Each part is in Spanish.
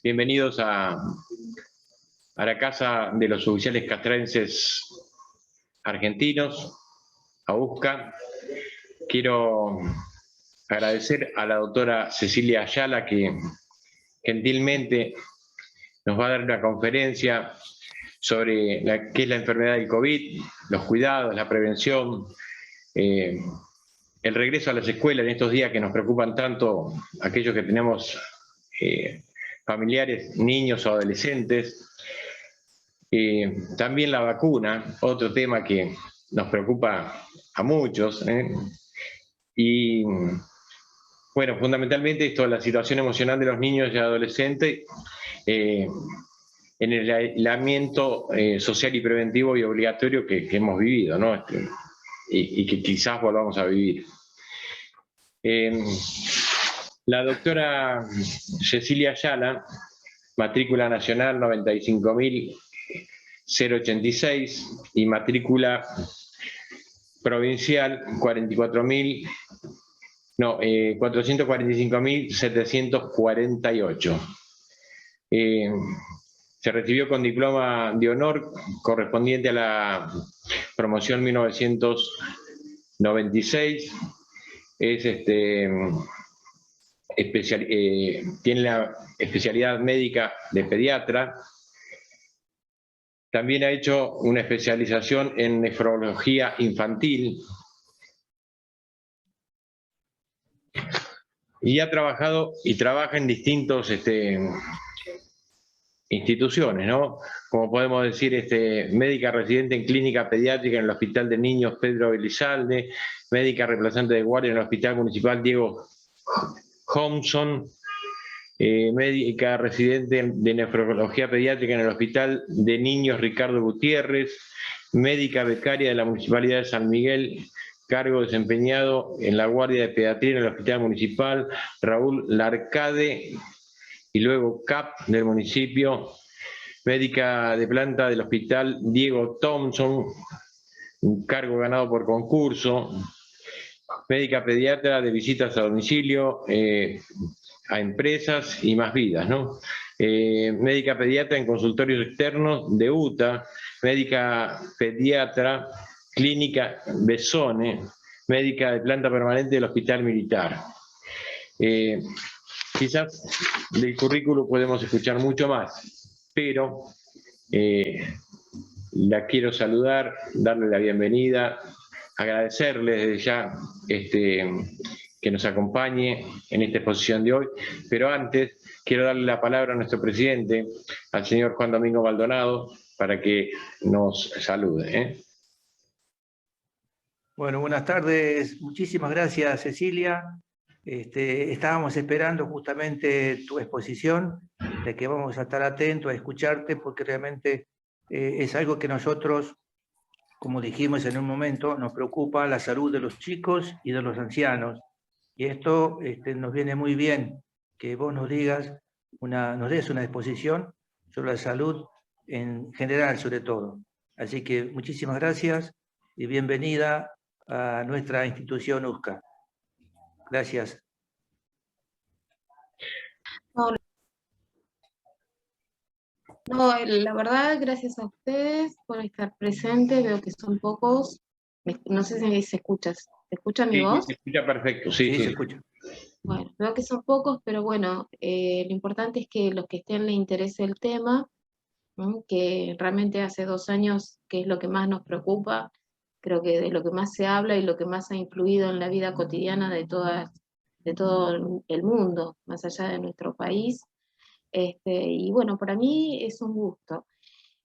Bienvenidos a la Casa de los Oficiales Castrenses Argentinos, a USCA. Quiero agradecer a la doctora Cecilia Ayala, que gentilmente nos va a dar una conferencia sobre qué es la enfermedad del COVID, los cuidados, la prevención, el regreso a las escuelas en estos días que nos preocupan tanto aquellos que tenemos familiares, niños o adolescentes. También la vacuna, otro tema que nos preocupa a muchos. Y bueno, fundamentalmente esto, la situación emocional de los niños y adolescentes en el aislamiento social y preventivo y obligatorio que hemos vivido, ¿no? Y que quizás volvamos a vivir. La doctora Cecilia Ayala, matrícula nacional 95.086 y matrícula provincial 445.748. Se recibió con diploma de honor correspondiente a la promoción 1996. Tiene la especialidad médica de pediatra. También ha hecho una especialización en nefrología infantil. Y ha trabajado y trabaja en distintos instituciones, ¿no? Como podemos decir, médica residente en clínica pediátrica en el Hospital de Niños Pedro Elizalde, médica reemplazante de guardia en el Hospital Municipal Diego Homson, médica residente de nefrología pediátrica en el Hospital de Niños Ricardo Gutiérrez, médica becaria de la Municipalidad de San Miguel, cargo desempeñado en la guardia de pediatría en el Hospital Municipal Raúl Larcade, y luego CAP del municipio, médica de planta del Hospital Diego Thompson, un cargo ganado por concurso, médica pediatra de visitas a domicilio, a empresas y más vidas, ¿no? Médica pediatra en consultorios externos de UTA, médica pediatra, clínica Besone, médica de planta permanente del Hospital Militar. Quizás del currículo podemos escuchar mucho más, pero la quiero saludar, darle la bienvenida, agradecerle desde ya que nos acompañe en esta exposición de hoy, pero antes quiero darle la palabra a nuestro presidente, al señor Juan Domingo Maldonado, para que nos salude. Bueno, buenas tardes, muchísimas gracias, Cecilia. Estábamos esperando justamente tu exposición, de que vamos a estar atentos a escucharte, porque realmente es algo que nosotros, como dijimos en un momento, nos preocupa la salud de los chicos y de los ancianos. Y esto nos viene muy bien, que vos nos des una exposición sobre la salud en general, sobre todo. Así que muchísimas gracias y bienvenida a nuestra institución USCA. Gracias. No, la verdad, gracias a ustedes por estar presentes. Veo que son pocos. No sé si se escucha. ¿Se escucha mi voz? Se escucha perfecto, sí. Se escucha. Bueno, veo que son pocos, pero bueno, lo importante es que los que estén les interese el tema, que realmente hace 2 años, que es lo que más nos preocupa, creo que de lo que más se habla y lo que más ha influido en la vida cotidiana de todo el mundo, más allá de nuestro país. Y bueno, para mí es un gusto.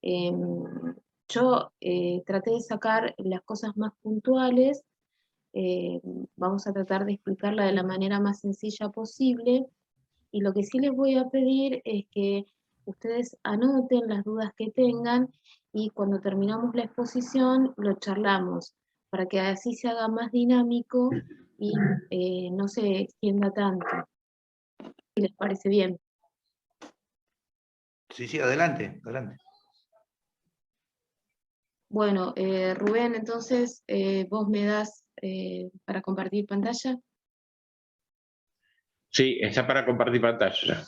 Yo traté de sacar las cosas más puntuales. Vamos a tratar de explicarla de la manera más sencilla posible, y lo que sí les voy a pedir es que ustedes anoten las dudas que tengan, y cuando terminamos la exposición lo charlamos, para que así se haga más dinámico y no se extienda tanto. Si les parece bien. Sí, adelante. Bueno, Rubén, entonces vos me das para compartir pantalla. Sí, está para compartir pantalla.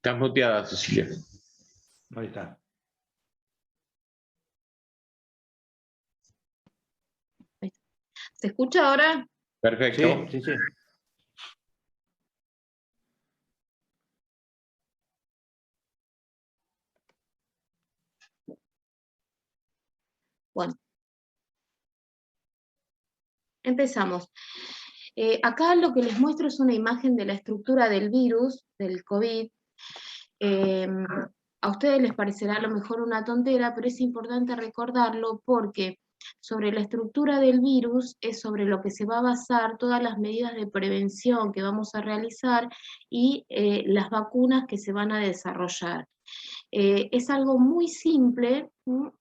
Estás muteada, Cecilia. Ahí está. ¿Se escucha ahora? Perfecto. Sí, sí, sí. Bueno, empezamos. Acá lo que les muestro es una imagen de la estructura del virus, del COVID. A ustedes les parecerá a lo mejor una tontera, pero es importante recordarlo porque sobre la estructura del virus es sobre lo que se va a basar todas las medidas de prevención que vamos a realizar y las vacunas que se van a desarrollar. Es algo muy simple,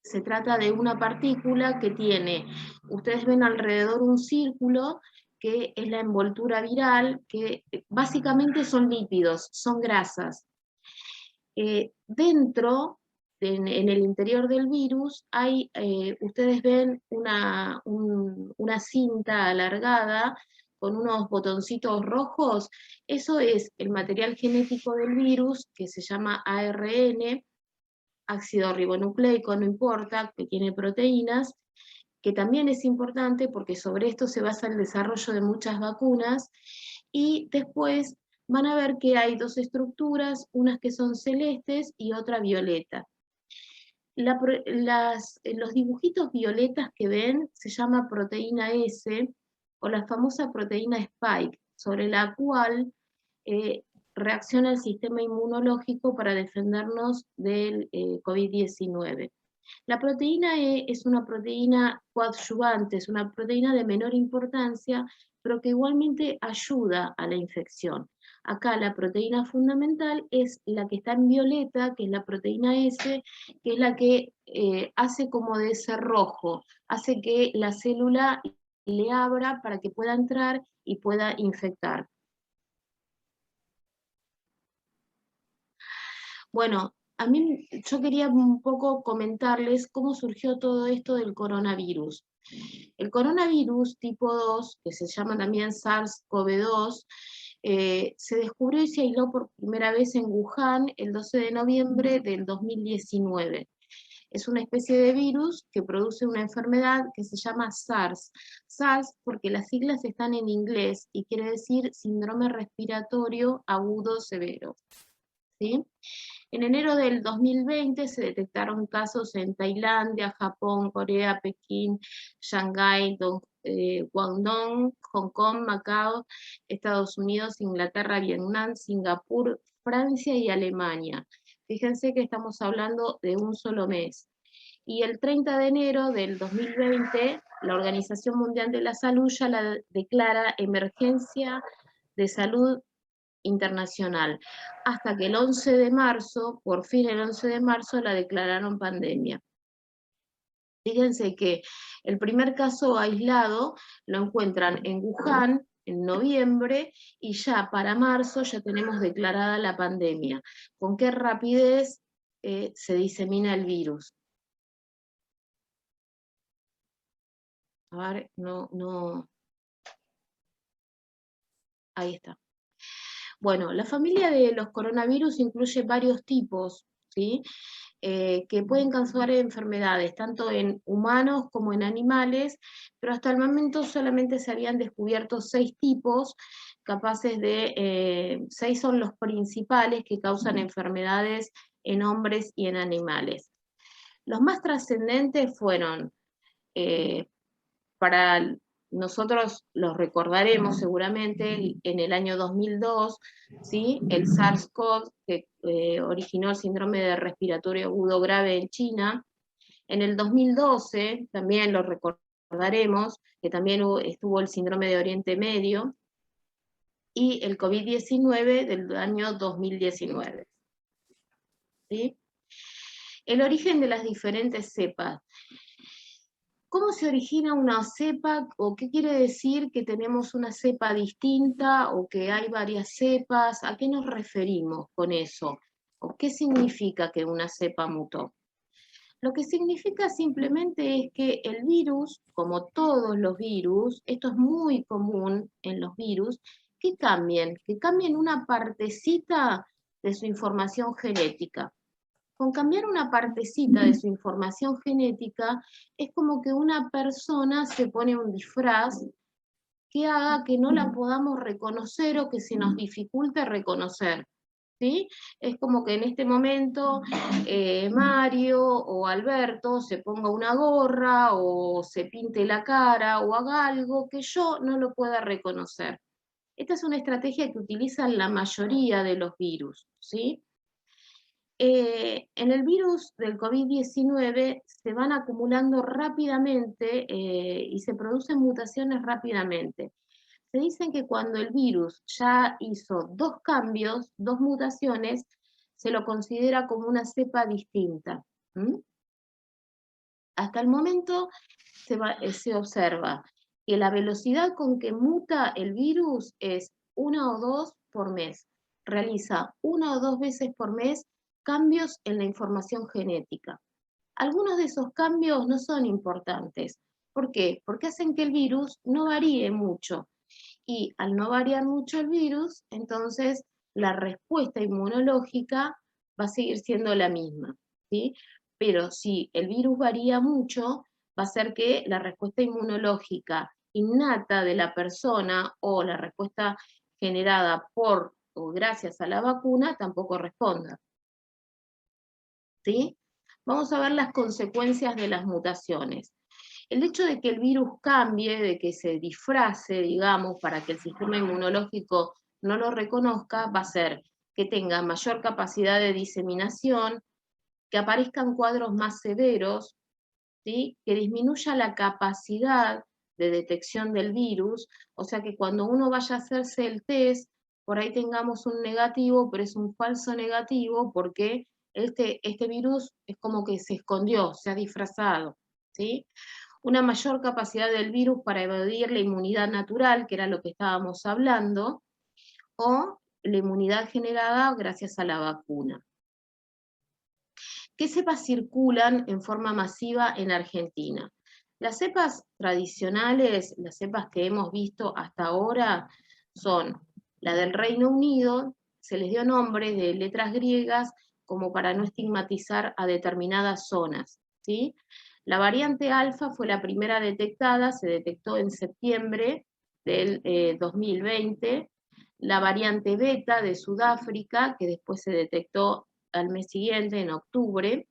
se trata de una partícula que tiene, ustedes ven alrededor un círculo, que es la envoltura viral, que básicamente son lípidos, son grasas. Dentro, en el interior del virus, hay, ustedes ven una cinta alargada con unos botoncitos rojos. Eso es el material genético del virus, que se llama ARN, ácido ribonucleico, no importa, que tiene proteínas, que también es importante porque sobre esto se basa el desarrollo de muchas vacunas, y después van a ver que hay dos estructuras, unas que son celestes y otra violeta. Los dibujitos violetas que ven se llama proteína S, o la famosa proteína Spike, sobre la cual reacciona el sistema inmunológico para defendernos del COVID-19. La proteína E es una proteína coadyuvante, es una proteína de menor importancia, pero que igualmente ayuda a la infección. Acá la proteína fundamental es la que está en violeta, que es la proteína S, que es la que hace como de cerrojo, hace que la célula le abra para que pueda entrar y pueda infectar. Bueno, yo quería un poco comentarles cómo surgió todo esto del coronavirus. El coronavirus tipo 2, que se llama también SARS-CoV-2, se descubrió y se aisló por primera vez en Wuhan el 12 de noviembre del 2019. Es una especie de virus que produce una enfermedad que se llama SARS. SARS porque las siglas están en inglés y quiere decir síndrome respiratorio agudo severo. ¿Sí? En enero del 2020 se detectaron casos en Tailandia, Japón, Corea, Pekín, Shanghái, Guangdong, Hong Kong, Macao, Estados Unidos, Inglaterra, Vietnam, Singapur, Francia y Alemania. Fíjense que estamos hablando de un solo mes. Y el 30 de enero del 2020, la Organización Mundial de la Salud ya la declara emergencia de salud internacional, hasta que el 11 de marzo, por fin el 11 de marzo, la declararon pandemia. Fíjense que el primer caso aislado lo encuentran en Wuhan en noviembre, y ya para marzo ya tenemos declarada la pandemia. ¿Con qué rapidez se disemina el virus? A ver, no. Ahí está. Bueno, la familia de los coronavirus incluye varios tipos, ¿sí? Que pueden causar enfermedades, tanto en humanos como en animales, pero hasta el momento solamente se habían descubierto 6 tipos, capaces de, 6 son los principales que causan enfermedades en hombres y en animales. Los más trascendentes fueron, para nosotros los recordaremos seguramente, en el año 2002, ¿sí? El SARS-CoV, que originó el síndrome de respiratorio agudo grave en China. En el 2012, también lo recordaremos, que también estuvo el síndrome de Oriente Medio, y el COVID-19 del año 2019. ¿Sí? El origen de las diferentes cepas. ¿Cómo se origina una cepa, o qué quiere decir que tenemos una cepa distinta o que hay varias cepas? ¿A qué nos referimos con eso? ¿O qué significa que una cepa mutó? Lo que significa simplemente es que el virus, como todos los virus, esto es muy común en los virus, que cambien una partecita de su información genética. Con cambiar una partecita de su información genética, es como que una persona se pone un disfraz que haga que no la podamos reconocer o que se nos dificulte reconocer. ¿Sí? Es como que en este momento Mario o Alberto se ponga una gorra o se pinte la cara o haga algo que yo no lo pueda reconocer. Esta es una estrategia que utilizan la mayoría de los virus, ¿sí? En el virus del COVID-19 se van acumulando rápidamente y se producen mutaciones rápidamente. Se dicen que cuando el virus ya hizo 2 cambios, 2 mutaciones, se lo considera como una cepa distinta. Hasta el momento se observa que la velocidad con que muta el virus es 1 o 2 por mes. Realiza 1 o 2 veces por mes cambios en la información genética. Algunos de esos cambios no son importantes. ¿Por qué? Porque hacen que el virus no varíe mucho. Y al no variar mucho el virus, entonces la respuesta inmunológica va a seguir siendo la misma, ¿sí? Pero si el virus varía mucho, va a ser que la respuesta inmunológica innata de la persona o la respuesta generada por o gracias a la vacuna tampoco responda. ¿Sí? Vamos a ver las consecuencias de las mutaciones. El hecho de que el virus cambie, de que se disfrace, digamos, para que el sistema inmunológico no lo reconozca, va a hacer que tenga mayor capacidad de diseminación, que aparezcan cuadros más severos, ¿sí? Que disminuya la capacidad de detección del virus, o sea que cuando uno vaya a hacerse el test, por ahí tengamos un negativo, pero es un falso negativo porque este virus es como que se escondió, se ha disfrazado, ¿sí? Una mayor capacidad del virus para evadir la inmunidad natural, que era lo que estábamos hablando, o la inmunidad generada gracias a la vacuna. ¿Qué cepas circulan en forma masiva en Argentina? Las cepas tradicionales, las cepas que hemos visto hasta ahora, son la del Reino Unido, se les dio nombre de letras griegas como para no estigmatizar a determinadas zonas, ¿sí? La variante alfa fue la primera detectada, se detectó en septiembre del 2020, la variante beta de Sudáfrica, que después se detectó al mes siguiente, en octubre,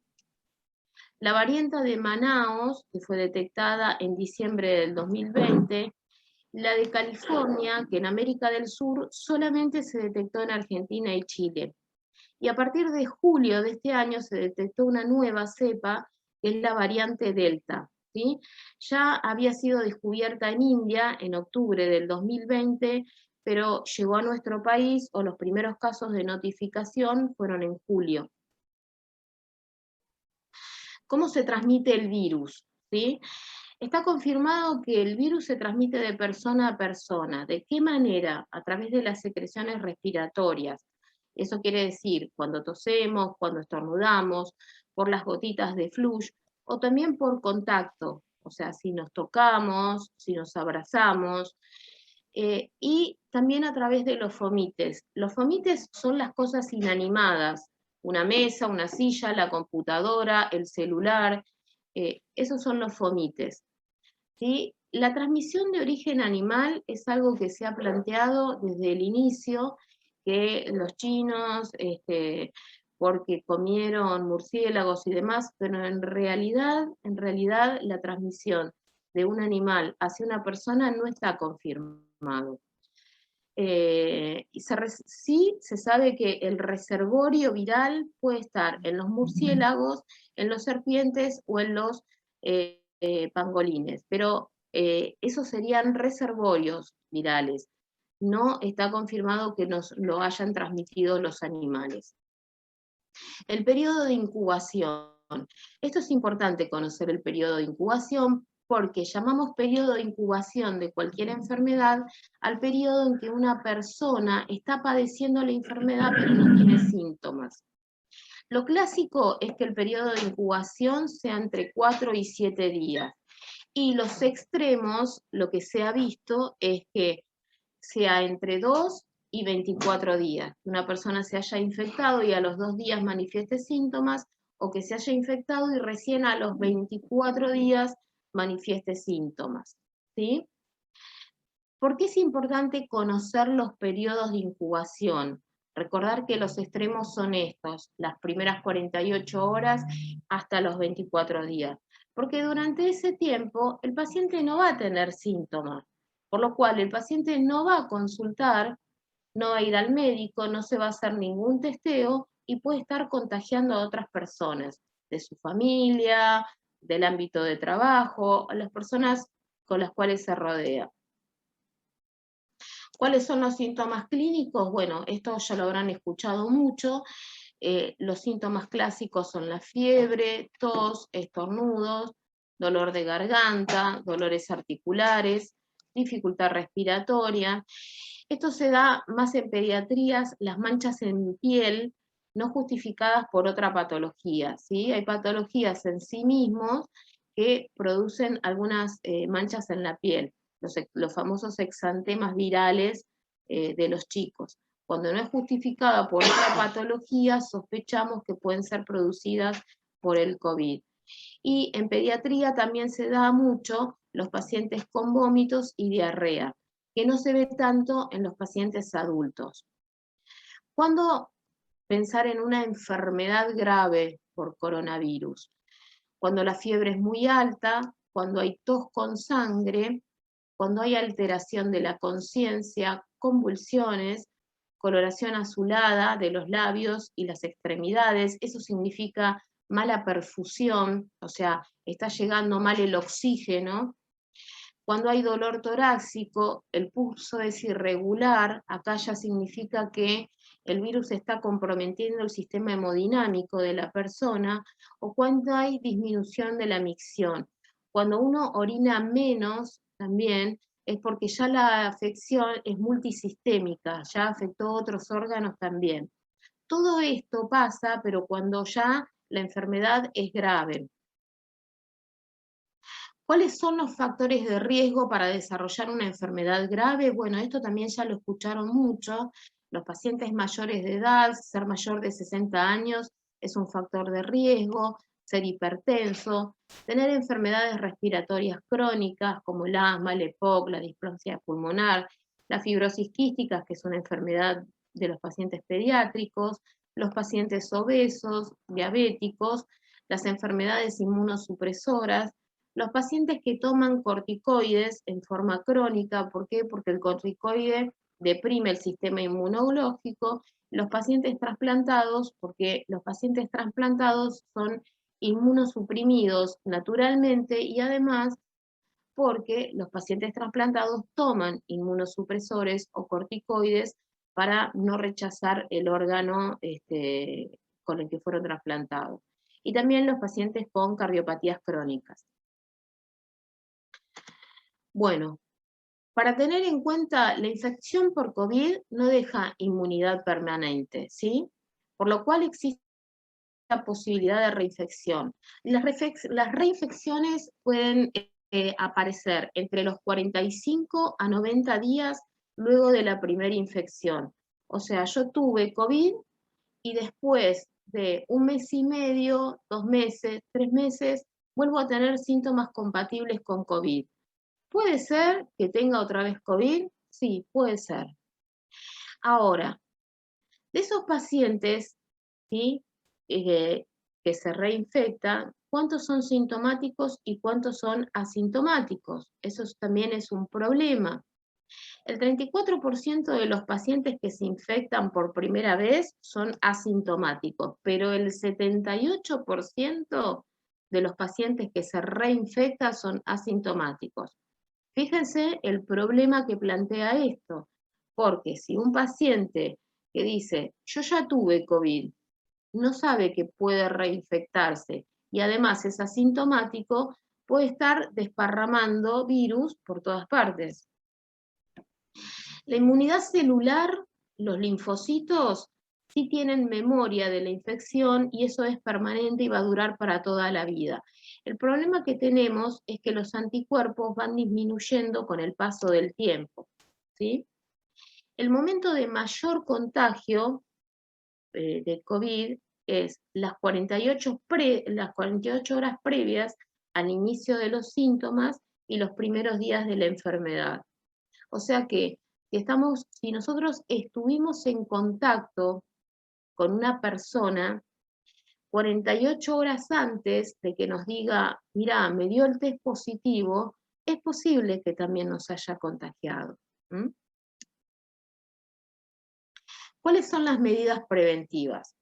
la variante de Manaos, que fue detectada en diciembre del 2020, la de California, que en América del Sur solamente se detectó en Argentina y Chile. Y a partir de julio de este año se detectó una nueva cepa, que es la variante Delta, ¿sí? Ya había sido descubierta en India en octubre del 2020, pero llegó a nuestro país, o los primeros casos de notificación fueron en julio. ¿Cómo se transmite el virus? ¿Sí? Está confirmado que el virus se transmite de persona a persona. ¿De qué manera? A través de las secreciones respiratorias. Eso quiere decir cuando tosemos, cuando estornudamos, por las gotitas de flush, o también por contacto, o sea, si nos tocamos, si nos abrazamos, y también a través de los fomites. Los fomites son las cosas inanimadas, una mesa, una silla, la computadora, el celular, esos son los fomites. ¿Sí? La transmisión de origen animal es algo que se ha planteado desde el inicio, que los chinos, porque comieron murciélagos y demás, pero en realidad la transmisión de un animal hacia una persona no está confirmado. Sí se sabe que el reservorio viral puede estar en los murciélagos, en los serpientes o en los pangolines, pero esos serían reservorios virales. No está confirmado que nos lo hayan transmitido los animales. El periodo de incubación. Esto es importante conocer el periodo de incubación porque llamamos periodo de incubación de cualquier enfermedad al periodo en que una persona está padeciendo la enfermedad pero no tiene síntomas. Lo clásico es que el periodo de incubación sea entre 4 y 7 días. Y los extremos, lo que se ha visto es que sea entre 2 y 24 días. Que una persona se haya infectado y a los 2 días manifieste síntomas, o que se haya infectado y recién a los 24 días manifieste síntomas, ¿sí? ¿Por qué es importante conocer los periodos de incubación? Recordar que los extremos son estos, las primeras 48 horas hasta los 24 días, porque durante ese tiempo el paciente no va a tener síntomas, por lo cual el paciente no va a consultar, no va a ir al médico, no se va a hacer ningún testeo y puede estar contagiando a otras personas, de su familia, del ámbito de trabajo, a las personas con las cuales se rodea. ¿Cuáles son los síntomas clínicos? Bueno, esto ya lo habrán escuchado mucho. Los síntomas clásicos son la fiebre, tos, estornudos, dolor de garganta, dolores articulares, dificultad respiratoria. Esto se da más en pediatrías, las manchas en piel no justificadas por otra patología, ¿sí? Hay patologías en sí mismos que producen algunas manchas en la piel, los famosos exantemas virales de los chicos. Cuando no es justificada por otra patología, sospechamos que pueden ser producidas por el COVID. Y en pediatría también se da mucho los pacientes con vómitos y diarrea, que no se ve tanto en los pacientes adultos. ¿Cuándo pensar en una enfermedad grave por coronavirus? Cuando la fiebre es muy alta, cuando hay tos con sangre, cuando hay alteración de la conciencia, convulsiones, coloración azulada de los labios y las extremidades, eso significa mala perfusión, o sea, está llegando mal el oxígeno. Cuando hay dolor torácico, el pulso es irregular, acá ya significa que el virus está comprometiendo el sistema hemodinámico de la persona, o cuando hay disminución de la micción. Cuando uno orina menos, también es porque ya la afección es multisistémica, ya afectó otros órganos también. Todo esto pasa, pero cuando ya la enfermedad es grave. ¿Cuáles son los factores de riesgo para desarrollar una enfermedad grave? Bueno, esto también ya lo escucharon mucho. Los pacientes mayores de edad, ser mayor de 60 años es un factor de riesgo, ser hipertenso, tener enfermedades respiratorias crónicas como el asma, el EPOC, la displasia pulmonar, la fibrosis quística, que es una enfermedad de los pacientes pediátricos, los pacientes obesos, diabéticos, las enfermedades inmunosupresoras, los pacientes que toman corticoides en forma crónica, ¿por qué? Porque el corticoide deprime el sistema inmunológico. Los pacientes trasplantados, porque los pacientes trasplantados son inmunosuprimidos naturalmente y además porque los pacientes trasplantados toman inmunosupresores o corticoides para no rechazar el órgano con el que fueron trasplantados. Y también los pacientes con cardiopatías crónicas. Bueno, para tener en cuenta, la infección por COVID no deja inmunidad permanente, ¿sí? Por lo cual existe la posibilidad de reinfección. Las reinfecciones pueden aparecer entre los 45 a 90 días luego de la primera infección. O sea, yo tuve COVID y después de 1 mes y medio, 2 meses, 3 meses, vuelvo a tener síntomas compatibles con COVID. ¿Puede ser que tenga otra vez COVID? Sí, puede ser. Ahora, de esos pacientes, ¿sí? Que se reinfectan, ¿cuántos son sintomáticos y cuántos son asintomáticos? Eso también es un problema. El 34% de los pacientes que se infectan por primera vez son asintomáticos, pero el 78% de los pacientes que se reinfectan son asintomáticos. Fíjense el problema que plantea esto, porque si un paciente que dice, yo ya tuve COVID, no sabe que puede reinfectarse y además es asintomático, puede estar desparramando virus por todas partes. La inmunidad celular, los linfocitos, sí tienen memoria de la infección y eso es permanente y va a durar para toda la vida. El problema que tenemos es que los anticuerpos van disminuyendo con el paso del tiempo, ¿sí? El momento de mayor contagio de COVID es las 48 horas previas al inicio de los síntomas y los primeros días de la enfermedad. O sea que si nosotros estuvimos en contacto con una persona 48 horas antes de que nos diga, mirá, me dio el test positivo, es posible que también nos haya contagiado. ¿Cuáles son las medidas preventivas?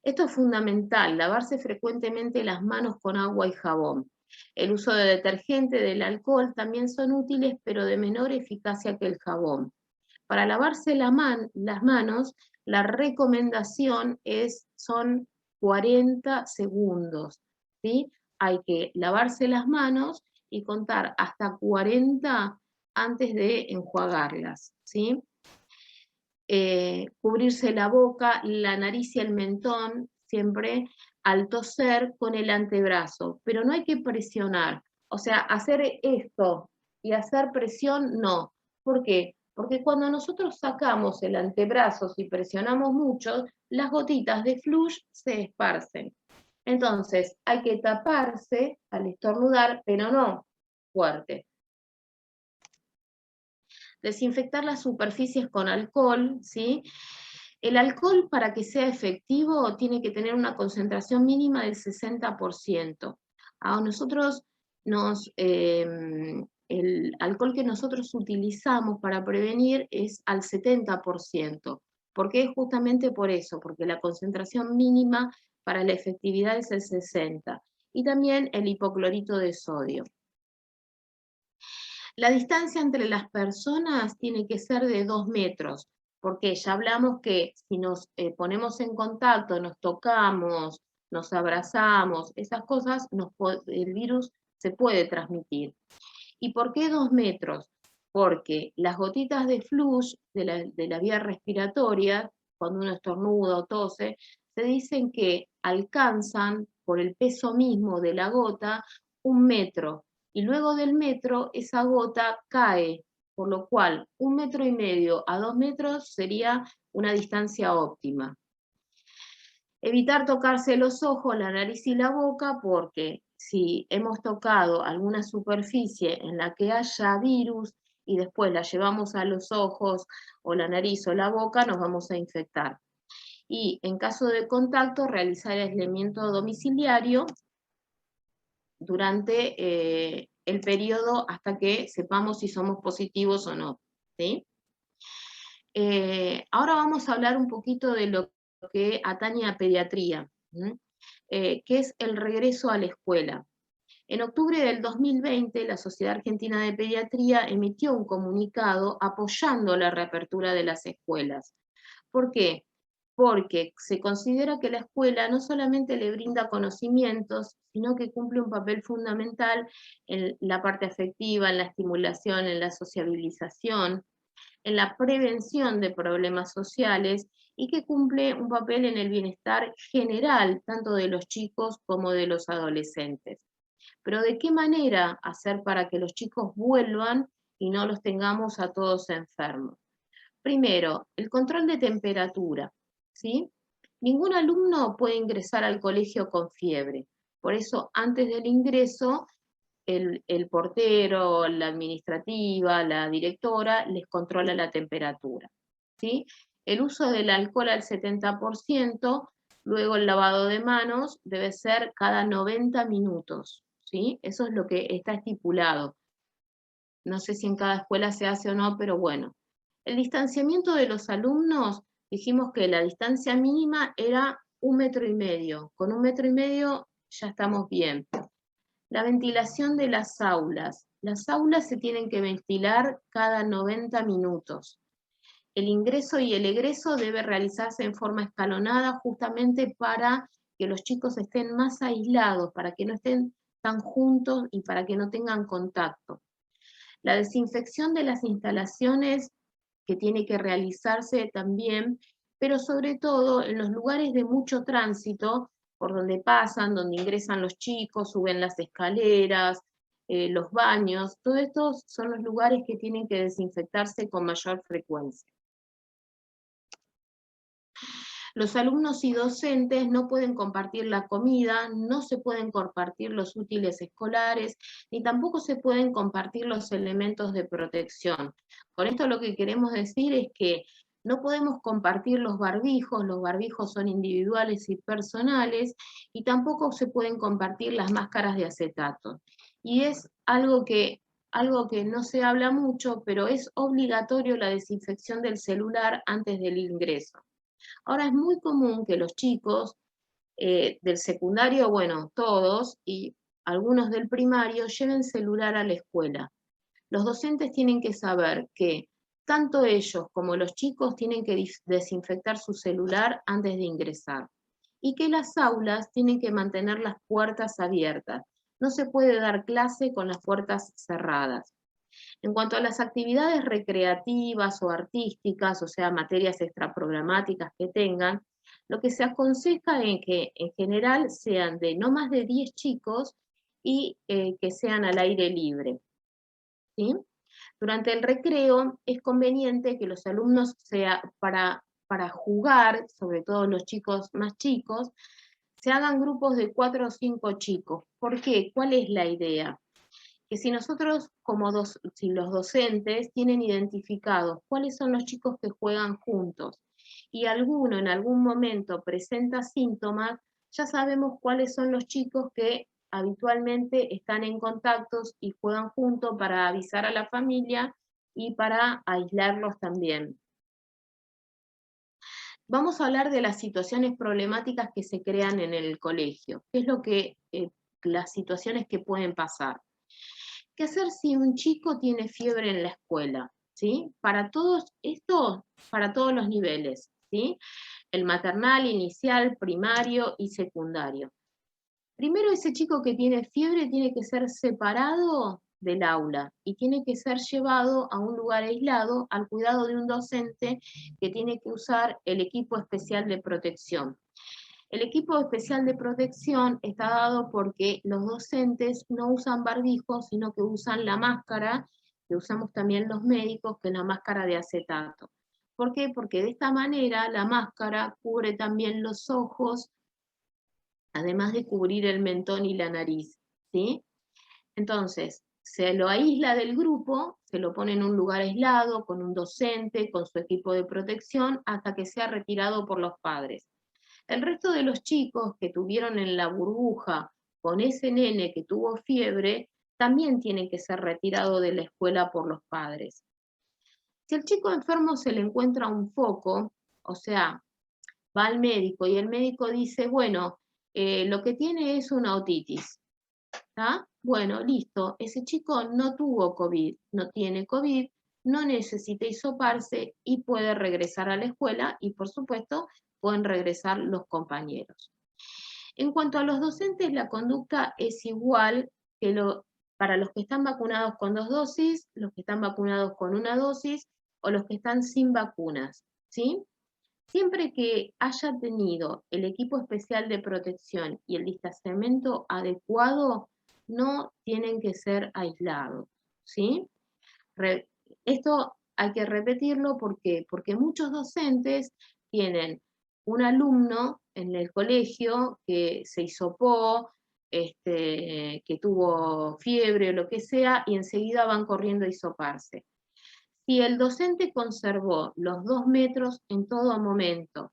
Esto es fundamental, lavarse frecuentemente las manos con agua y jabón. El uso de detergente, del alcohol también son útiles, pero de menor eficacia que el jabón. Para lavarse las manos, la recomendación son 40 segundos, ¿sí? Hay que lavarse las manos y contar hasta 40 antes de enjuagarlas, ¿sí? Cubrirse la boca, la nariz y el mentón, siempre al toser con el antebrazo, pero no hay que presionar, o sea, hacer esto y hacer presión, no. ¿Por qué? Porque cuando nosotros sacamos el antebrazo, si presionamos mucho, las gotitas de flush se esparcen. Entonces, hay que taparse al estornudar, pero no fuerte. Desinfectar las superficies con alcohol, ¿sí? El alcohol, para que sea efectivo, tiene que tener una concentración mínima del 60%. A nosotros el alcohol que nosotros utilizamos para prevenir es al 70%. ¿Por qué? Justamente por eso, porque la concentración mínima para la efectividad es el 60%. Y también el hipoclorito de sodio. La distancia entre las personas tiene que ser de 2 metros, porque ya hablamos que si nos ponemos en contacto, nos tocamos, nos abrazamos, esas cosas, el virus se puede transmitir. ¿Y por qué 2 metros? Porque las gotitas de flush de la vía respiratoria, cuando uno estornuda o tose, se dicen que alcanzan, por el peso mismo de la gota, 1 metro. Y luego del metro, esa gota cae, por lo cual 1,5 metros a 2 metros sería una distancia óptima. Evitar tocarse los ojos, la nariz y la boca, porque si hemos tocado alguna superficie en la que haya virus y después la llevamos a los ojos o la nariz o la boca, nos vamos a infectar. Y en caso de contacto, realizar aislamiento domiciliario durante el periodo hasta que sepamos si somos positivos o no, ¿sí? Ahora vamos a hablar un poquito de lo que atañe a pediatría, que es el regreso a la escuela. En octubre del 2020, la Sociedad Argentina de Pediatría emitió un comunicado apoyando la reapertura de las escuelas. ¿Por qué? Porque se considera que la escuela no solamente le brinda conocimientos, sino que cumple un papel fundamental en la parte afectiva, en la estimulación, en la sociabilización, en la prevención de problemas sociales y que cumple un papel en el bienestar general, tanto de los chicos como de los adolescentes. Pero ¿de qué manera hacer para que los chicos vuelvan y no los tengamos a todos enfermos? Primero, el control de temperatura, ¿sí? Ningún alumno puede ingresar al colegio con fiebre. Por eso, antes del ingreso, el portero, la administrativa, la directora, les controla la temperatura, ¿sí? El uso del alcohol al 70%, luego el lavado de manos debe ser cada 90 minutos, ¿sí? Eso es lo que está estipulado. No sé si en cada escuela se hace o no, pero bueno. El distanciamiento de los alumnos, dijimos que la distancia mínima era 1,5 metros. Con 1,5 metros ya estamos bien. La ventilación de las aulas. Las aulas se tienen que ventilar cada 90 minutos. El ingreso y el egreso debe realizarse en forma escalonada justamente para que los chicos estén más aislados, para que no estén tan juntos y para que no tengan contacto. La desinfección de las instalaciones que tiene que realizarse también, pero sobre todo en los lugares de mucho tránsito, por donde pasan, donde ingresan los chicos, suben las escaleras, los baños, todos estos son los lugares que tienen que desinfectarse con mayor frecuencia. Los alumnos y docentes no pueden compartir la comida, no se pueden compartir los útiles escolares, ni tampoco se pueden compartir los elementos de protección. Con esto lo que queremos decir es que no podemos compartir los barbijos son individuales y personales, y tampoco se pueden compartir las máscaras de acetato. Y es algo que no se habla mucho, pero es obligatorio la desinfección del celular antes del ingreso. Ahora es muy común que los chicos del secundario, bueno, todos, y algunos del primario, lleven celular a la escuela. Los docentes tienen que saber que tanto ellos como los chicos tienen que desinfectar su celular antes de ingresar. Y que las aulas tienen que mantener las puertas abiertas. No se puede dar clase con las puertas cerradas. En cuanto a las actividades recreativas o artísticas, o sea, materias extraprogramáticas que tengan, lo que se aconseja es que en general sean de no más de 10 chicos y que sean al aire libre, ¿sí? Durante el recreo es conveniente que los alumnos, para jugar, sobre todo los chicos más chicos, se hagan grupos de 4 o 5 chicos. ¿Por qué? ¿Cuál es la idea? Que si nosotros, si los docentes tienen identificados cuáles son los chicos que juegan juntos y alguno en algún momento presenta síntomas, ya sabemos cuáles son los chicos que habitualmente están en contactos y juegan juntos para avisar a la familia y para aislarlos también. Vamos a hablar de las situaciones problemáticas que se crean en el colegio. ¿Qué es lo que, las situaciones que pueden pasar? ¿Qué hacer si un chico tiene fiebre en la escuela? ¿Sí? Para todos esto, para todos los niveles, ¿sí? El maternal, inicial, primario y secundario. Primero, ese chico que tiene fiebre tiene que ser separado del aula y tiene que ser llevado a un lugar aislado al cuidado de un docente que tiene que usar el equipo especial de protección. El equipo especial de protección está dado porque los docentes no usan barbijos, sino que usan la máscara, que usamos también los médicos, que es la máscara de acetato. ¿Por qué? Porque de esta manera la máscara cubre también los ojos, además de cubrir el mentón y la nariz, ¿sí? Entonces, se lo aísla del grupo, se lo pone en un lugar aislado, con un docente, con su equipo de protección, hasta que sea retirado por los padres. El resto de los chicos que tuvieron en la burbuja con ese nene que tuvo fiebre, también tienen que ser retirados de la escuela por los padres. Si al chico enfermo se le encuentra un foco, o sea, va al médico y el médico dice, bueno, lo que tiene es una otitis. ¿Está? Bueno, listo, ese chico no tuvo COVID, no tiene COVID, no necesita hisoparse y puede regresar a la escuela y, por supuesto, pueden regresar los compañeros. En cuanto a los docentes, la conducta es igual que para los que están vacunados con 2 dosis, los que están vacunados con 1 dosis o los que están sin vacunas, ¿sí? Siempre que haya tenido el equipo especial de protección y el distanciamiento adecuado, no tienen que ser aislados, ¿sí? Esto hay que repetirlo porque muchos docentes tienen un alumno en el colegio que se hisopó, que tuvo fiebre o lo que sea, y enseguida van corriendo a hisoparse. Si el docente conservó los 2 metros en todo momento,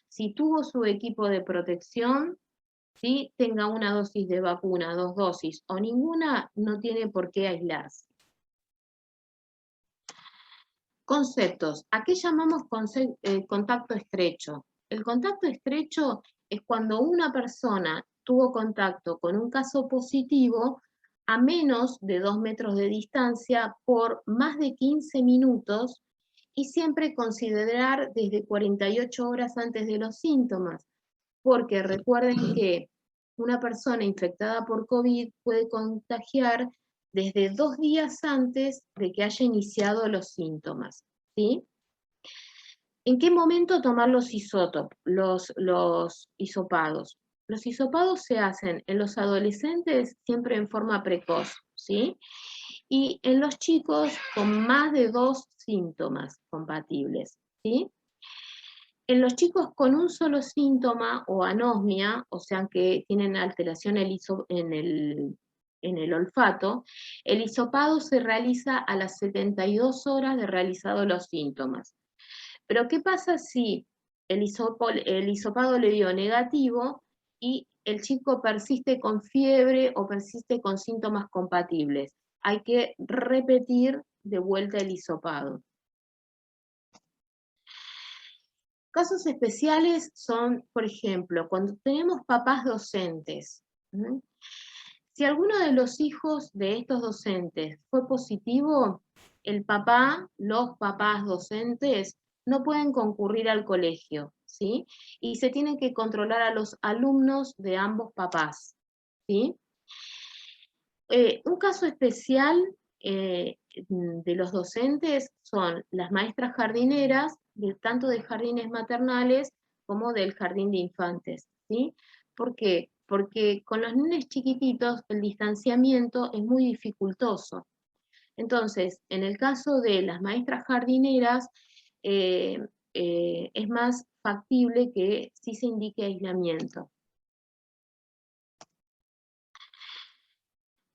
si tuvo su equipo de protección, ¿sí? Tenga 1 dosis de vacuna, 2 dosis o ninguna, no tiene por qué aislarse. Conceptos. ¿A qué llamamos contacto estrecho? El contacto estrecho es cuando una persona tuvo contacto con un caso positivo a menos de 2 metros de distancia por más de 15 minutos y siempre considerar desde 48 horas antes de los síntomas, porque recuerden que una persona infectada por COVID puede contagiar desde 2 días antes de que haya iniciado los síntomas, ¿sí? ¿En qué momento tomar los hisopados? Los hisopados se hacen en los adolescentes siempre en forma precoz, ¿sí? Y en los chicos con más de 2 síntomas compatibles, ¿sí? En los chicos con un solo síntoma o anosmia, o sea que tienen alteración en el olfato, el hisopado se realiza a las 72 horas de realizados los síntomas. Pero ¿qué pasa si el hisopado le dio negativo y el chico persiste con fiebre o persiste con síntomas compatibles? Hay que repetir de vuelta el hisopado. Casos especiales son, por ejemplo, cuando tenemos papás docentes. Si alguno de los hijos de estos docentes fue positivo, los papás docentes no pueden concurrir al colegio, ¿sí? Y se tienen que controlar a los alumnos de ambos papás, ¿sí? Un caso especial de los docentes son las maestras jardineras, tanto de jardines maternales como del jardín de infantes, ¿sí? ¿Por qué? Porque con los nenes chiquititos el distanciamiento es muy dificultoso. Entonces, en el caso de las maestras jardineras, es más factible que sí se indique aislamiento.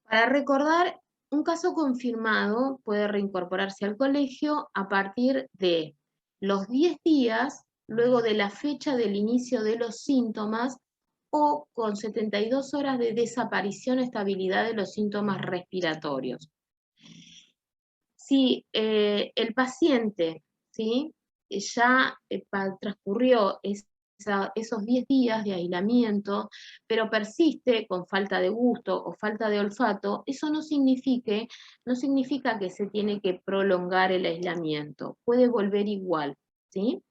Para recordar, un caso confirmado puede reincorporarse al colegio a partir de los 10 días, luego de la fecha del inicio de los síntomas, o con 72 horas de desaparición o estabilidad de los síntomas respiratorios. Si el paciente, ¿sí?, ya transcurrió esos 10 días de aislamiento, pero persiste con falta de gusto o falta de olfato, eso no significa que se tiene que prolongar el aislamiento, puede volver igual, ¿sí?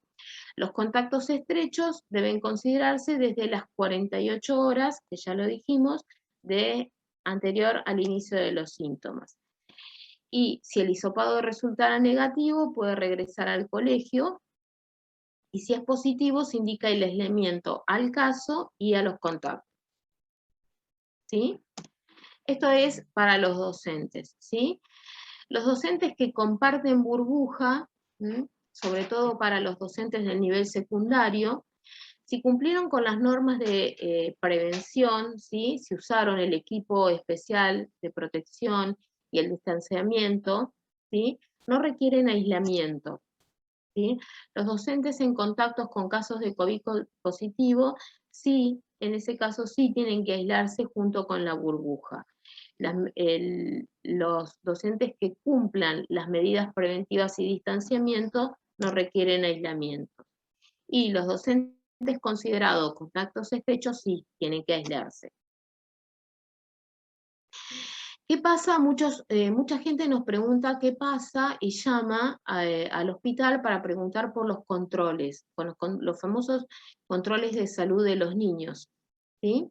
Los contactos estrechos deben considerarse desde las 48 horas, que ya lo dijimos, anterior al inicio de los síntomas. Y si el hisopado resultara negativo, puede regresar al colegio, y si es positivo, se indica el aislamiento al caso y a los contactos. ¿Sí? Esto es para los docentes, ¿sí? Los docentes que comparten burbuja, sobre todo para los docentes del nivel secundario, si cumplieron con las normas de prevención, ¿sí?, si usaron el equipo especial de protección y el distanciamiento, ¿sí?, no requieren aislamiento, ¿sí? Los docentes en contactos con casos de COVID positivo, sí, en ese caso sí tienen que aislarse junto con la burbuja. Los docentes que cumplan las medidas preventivas y distanciamiento no requieren aislamiento. Y los docentes considerados contactos estrechos sí tienen que aislarse. ¿Qué pasa? Mucha gente nos pregunta qué pasa y llama al hospital para preguntar por los controles, los famosos controles de salud de los niños, ¿sí?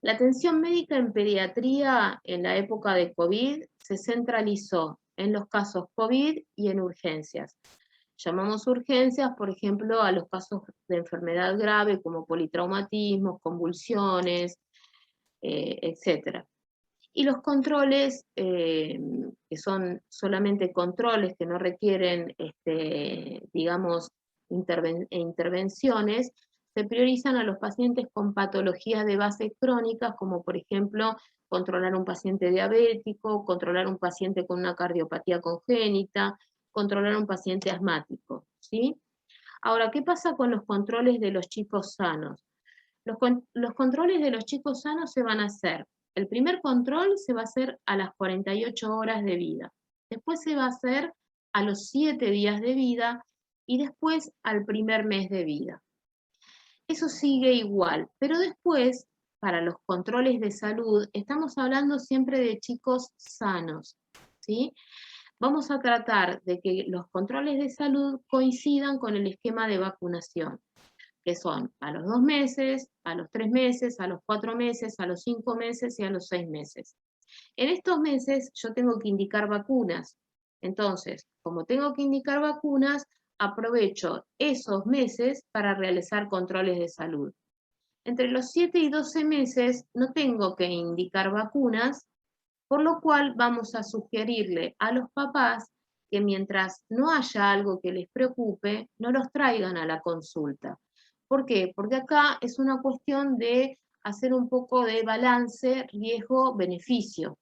La atención médica en pediatría en la época de COVID se centralizó en los casos COVID y en urgencias. Llamamos urgencias, por ejemplo, a los casos de enfermedad grave como politraumatismos, convulsiones, etc. Y los controles, que son solamente controles que no requieren, digamos, intervenciones, se priorizan a los pacientes con patologías de base crónicas, como por ejemplo, controlar un paciente diabético, controlar un paciente con una cardiopatía congénita, controlar un paciente asmático, ¿sí? Ahora, ¿qué pasa con los controles de los chicos sanos? Los controles de los chicos sanos se van a hacer. El primer control se va a hacer a las 48 horas de vida. Después se va a hacer a los 7 días de vida y después al primer mes de vida. Eso sigue igual, pero después, para los controles de salud, estamos hablando siempre de chicos sanos, ¿sí? Vamos a tratar de que los controles de salud coincidan con el esquema de vacunación, que son a los 2 meses, a los 3 meses, a los 4 meses, a los 5 meses y a los 6 meses. En estos meses yo tengo que indicar vacunas. Entonces, como tengo que indicar vacunas, aprovecho esos meses para realizar controles de salud. Entre los 7 y 12 meses no tengo que indicar vacunas, por lo cual vamos a sugerirle a los papás que mientras no haya algo que les preocupe, no los traigan a la consulta. ¿Por qué? Porque acá es una cuestión de hacer un poco de balance riesgo-beneficio.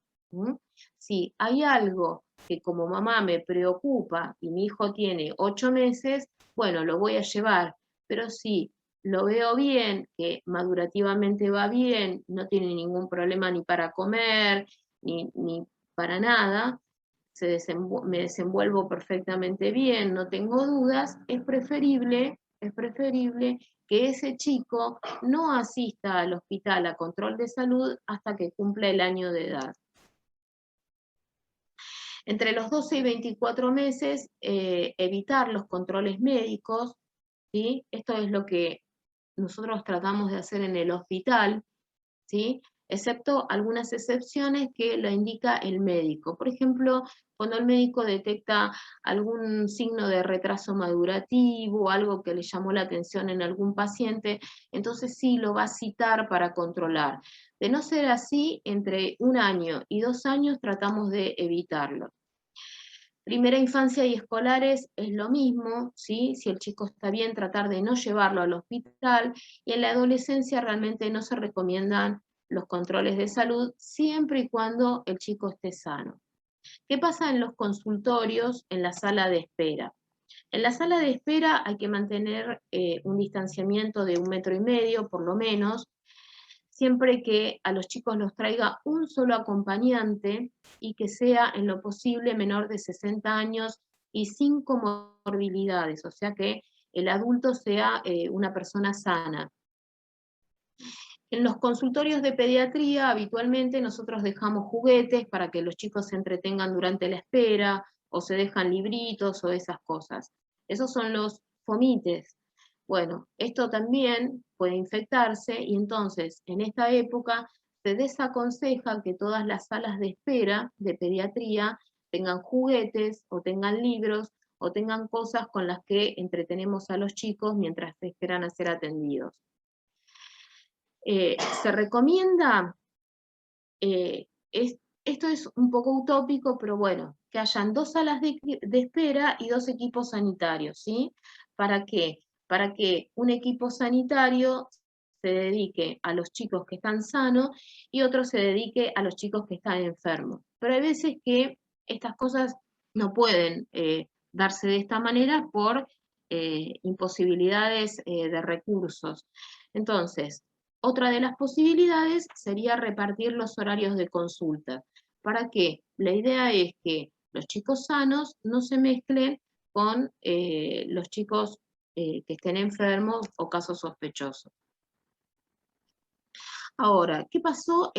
Si hay algo que como mamá me preocupa y mi hijo tiene 8 meses, bueno, lo voy a llevar, pero si lo veo bien, que madurativamente va bien, no tiene ningún problema ni para comer, ni para nada, me desenvuelvo perfectamente bien, no tengo dudas, es preferible que ese chico no asista al hospital a control de salud hasta que cumpla el año de edad. Entre los 12 y 24 meses, evitar los controles médicos, ¿sí? Esto es lo que nosotros tratamos de hacer en el hospital, ¿sí? Excepto algunas excepciones que lo indica el médico. Por ejemplo, cuando el médico detecta algún signo de retraso madurativo, algo que le llamó la atención en algún paciente, entonces sí lo va a citar para controlar. De no ser así, entre 1 año y 2 años tratamos de evitarlo. Primera infancia y escolares es lo mismo, ¿sí? Si el chico está bien, tratar de no llevarlo al hospital, y en la adolescencia realmente no se recomiendan los controles de salud siempre y cuando el chico esté sano. ¿Qué pasa en los consultorios, en la sala de espera? En la sala de espera hay que mantener un distanciamiento de 1,5 metros por lo menos, siempre que a los chicos los traiga un solo acompañante y que sea en lo posible menor de 60 años y sin comorbilidades, o sea que el adulto sea una persona sana. En los consultorios de pediatría habitualmente nosotros dejamos juguetes para que los chicos se entretengan durante la espera, o se dejan libritos o esas cosas. Esos son los fomites. Bueno, esto también puede infectarse y entonces en esta época se desaconseja que todas las salas de espera de pediatría tengan juguetes o tengan libros o tengan cosas con las que entretenemos a los chicos mientras esperan a ser atendidos. Se recomienda, esto es un poco utópico, pero bueno, que hayan 2 salas de espera y 2 equipos sanitarios, ¿sí? ¿Para qué? Para que un equipo sanitario se dedique a los chicos que están sanos y otro se dedique a los chicos que están enfermos. Pero hay veces que estas cosas no pueden darse de esta manera por imposibilidades de recursos. Entonces, otra de las posibilidades sería repartir los horarios de consulta. ¿Para qué? La idea es que los chicos sanos no se mezclen con los chicos que estén enfermos o casos sospechosos. Ahora, ¿qué pasó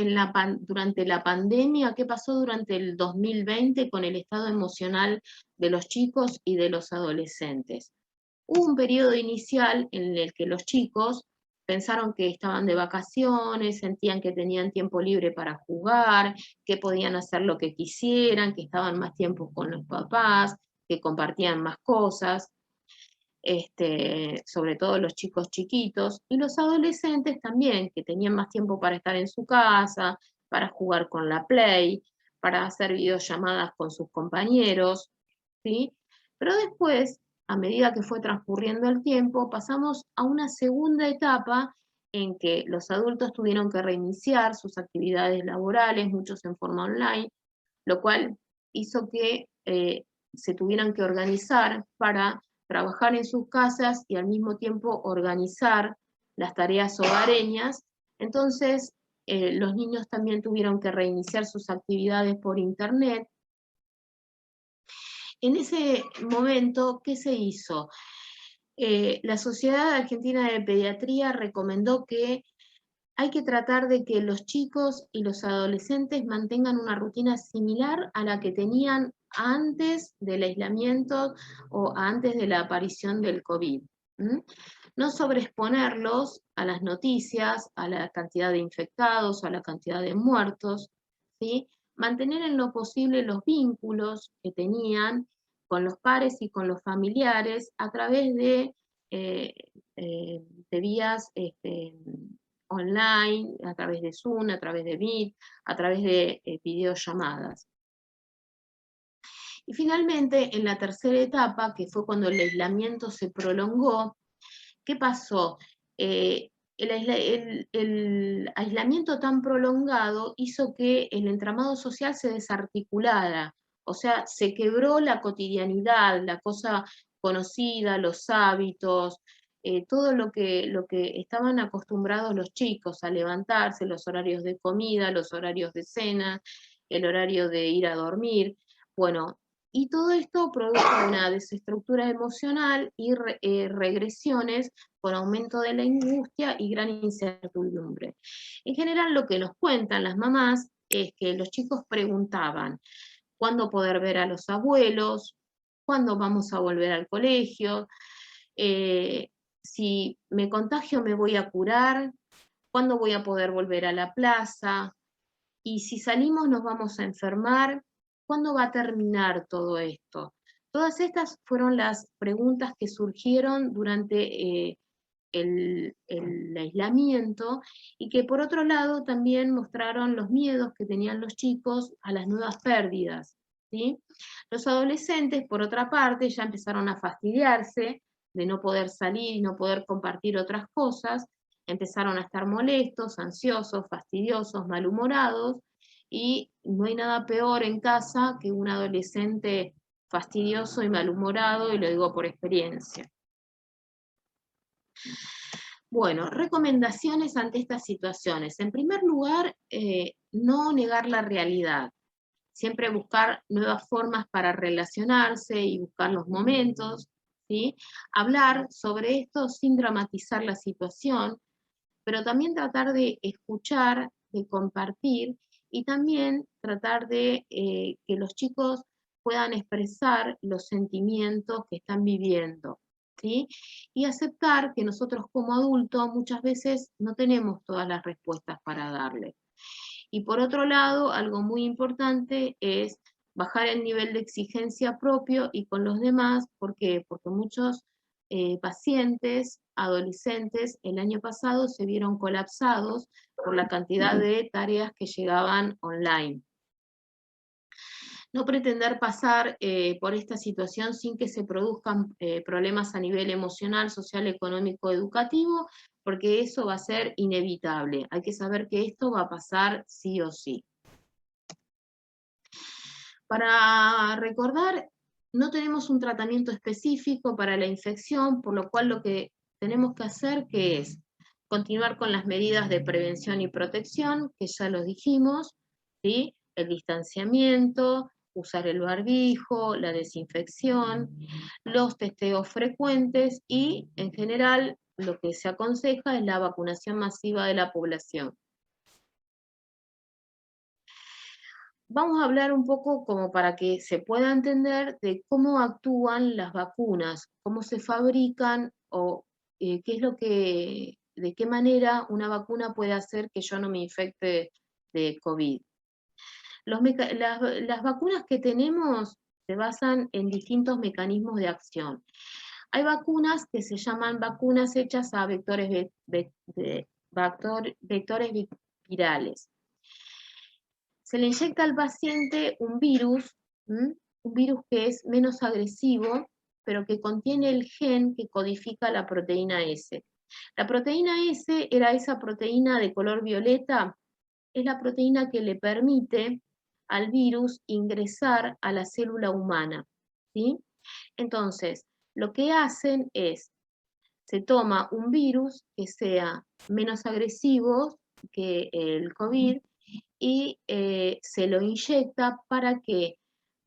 durante la pandemia? ¿Qué pasó durante el 2020 con el estado emocional de los chicos y de los adolescentes? Hubo un periodo inicial en el que los chicos pensaron que estaban de vacaciones, sentían que tenían tiempo libre para jugar, que podían hacer lo que quisieran, que estaban más tiempo con los papás, que compartían más cosas, sobre todo los chicos chiquitos, y los adolescentes también, que tenían más tiempo para estar en su casa, para jugar con la Play, para hacer videollamadas con sus compañeros, ¿sí? Pero después, a medida que fue transcurriendo el tiempo, pasamos a una segunda etapa en que los adultos tuvieron que reiniciar sus actividades laborales, muchos en forma online, lo cual hizo que se tuvieran que organizar para trabajar en sus casas y al mismo tiempo organizar las tareas hogareñas. Entonces, los niños también tuvieron que reiniciar sus actividades por internet. En ese momento, ¿qué se hizo? La Sociedad Argentina de Pediatría recomendó que hay que tratar de que los chicos y los adolescentes mantengan una rutina similar a la que tenían antes del aislamiento o antes de la aparición del COVID. No sobreexponerlos a las noticias, a la cantidad de infectados, a la cantidad de muertos, ¿sí? Mantener en lo posible los vínculos que tenían con los pares y con los familiares a través de vías online, a través de Zoom, a través de Meet, a través de videollamadas. Y finalmente, en la tercera etapa, que fue cuando el aislamiento se prolongó, ¿qué pasó? El aislamiento tan prolongado hizo que el entramado social se desarticulara, o sea, se quebró la cotidianidad, la cosa conocida, los hábitos, todo lo que estaban acostumbrados los chicos a levantarse, los horarios de comida, los horarios de cena, el horario de ir a dormir. Bueno, y todo esto produjo una desestructura emocional y regresiones con aumento de la angustia y gran incertidumbre. En general, lo que nos cuentan las mamás es que los chicos preguntaban cuándo poder ver a los abuelos, cuándo vamos a volver al colegio, si me contagio me voy a curar, cuándo voy a poder volver a la plaza, y si salimos nos vamos a enfermar, ¿cuándo va a terminar todo esto? Todas estas fueron las preguntas que surgieron durante el aislamiento y que por otro lado también mostraron los miedos que tenían los chicos a las nuevas pérdidas, ¿sí? Los adolescentes, por otra parte, ya empezaron a fastidiarse de no poder salir y no poder compartir otras cosas, empezaron a estar molestos, ansiosos, fastidiosos, malhumorados, y no hay nada peor en casa que un adolescente fastidioso y malhumorado, y lo digo por experiencia. Bueno, recomendaciones ante estas situaciones. En primer lugar, no negar la realidad. Siempre buscar nuevas formas para relacionarse y buscar los momentos, ¿sí? Hablar sobre esto sin dramatizar la situación, pero también tratar de escuchar, de compartir, y también tratar de que los chicos puedan expresar los sentimientos que están viviendo, ¿sí? Y aceptar que nosotros como adultos muchas veces no tenemos todas las respuestas para darles. Y por otro lado, algo muy importante es bajar el nivel de exigencia propio y con los demás. ¿Por qué? Porque muchos pacientes, adolescentes, el año pasado se vieron colapsados por la cantidad de tareas que llegaban online. No pretender pasar por esta situación sin que se produzcan problemas a nivel emocional, social, económico, educativo, porque eso va a ser inevitable. Hay que saber que esto va a pasar sí o sí. Para recordar, no tenemos un tratamiento específico para la infección, por lo cual lo que tenemos que hacer que es continuar con las medidas de prevención y protección, que ya lo dijimos, ¿sí? El distanciamiento, usar el barbijo, la desinfección, los testeos frecuentes y, en general, lo que se aconseja es la vacunación masiva de la población. Vamos a hablar un poco como para que se pueda entender de cómo actúan las vacunas, cómo se fabrican o qué es lo que, de qué manera una vacuna puede hacer que yo no me infecte de COVID. Las vacunas que tenemos se basan en distintos mecanismos de acción. Hay vacunas que se llaman vacunas hechas a vectores virales. Se le inyecta al paciente un virus que es menos agresivo, pero que contiene el gen que codifica la proteína S. La proteína S era esa proteína de color violeta, es la proteína que le permite al virus ingresar a la célula humana, ¿sí? Entonces, lo que hacen es, se toma un virus que sea menos agresivo que el COVID y se lo inyecta ¿para qué?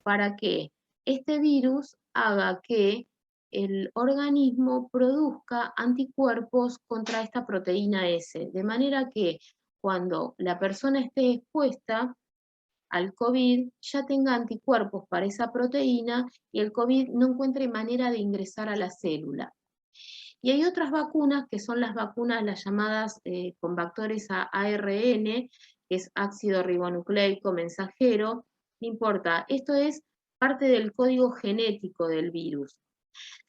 Para que este virus haga que el organismo produzca anticuerpos contra esta proteína S, de manera que cuando la persona esté expuesta al COVID ya tenga anticuerpos para esa proteína y el COVID no encuentre manera de ingresar a la célula. Y hay otras vacunas que son las vacunas, las llamadas con vectores a ARN, que es ácido ribonucleico mensajero, no importa, esto es parte del código genético del virus.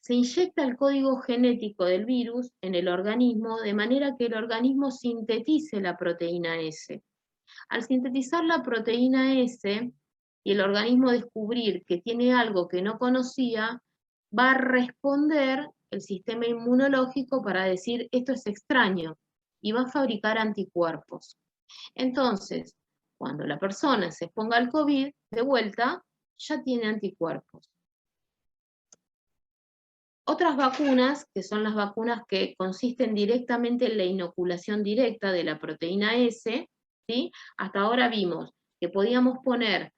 Se inyecta el código genético del virus en el organismo de manera que el organismo sintetice la proteína S. Al sintetizar la proteína S, y el organismo descubrir que tiene algo que no conocía, va a responder el sistema inmunológico para decir esto es extraño y va a fabricar anticuerpos. Entonces, cuando la persona se exponga al COVID, de vuelta, ya tiene anticuerpos. Otras vacunas, que son las vacunas que consisten directamente en la inoculación directa de la proteína S, ¿sí? Hasta ahora vimos que podíamos poner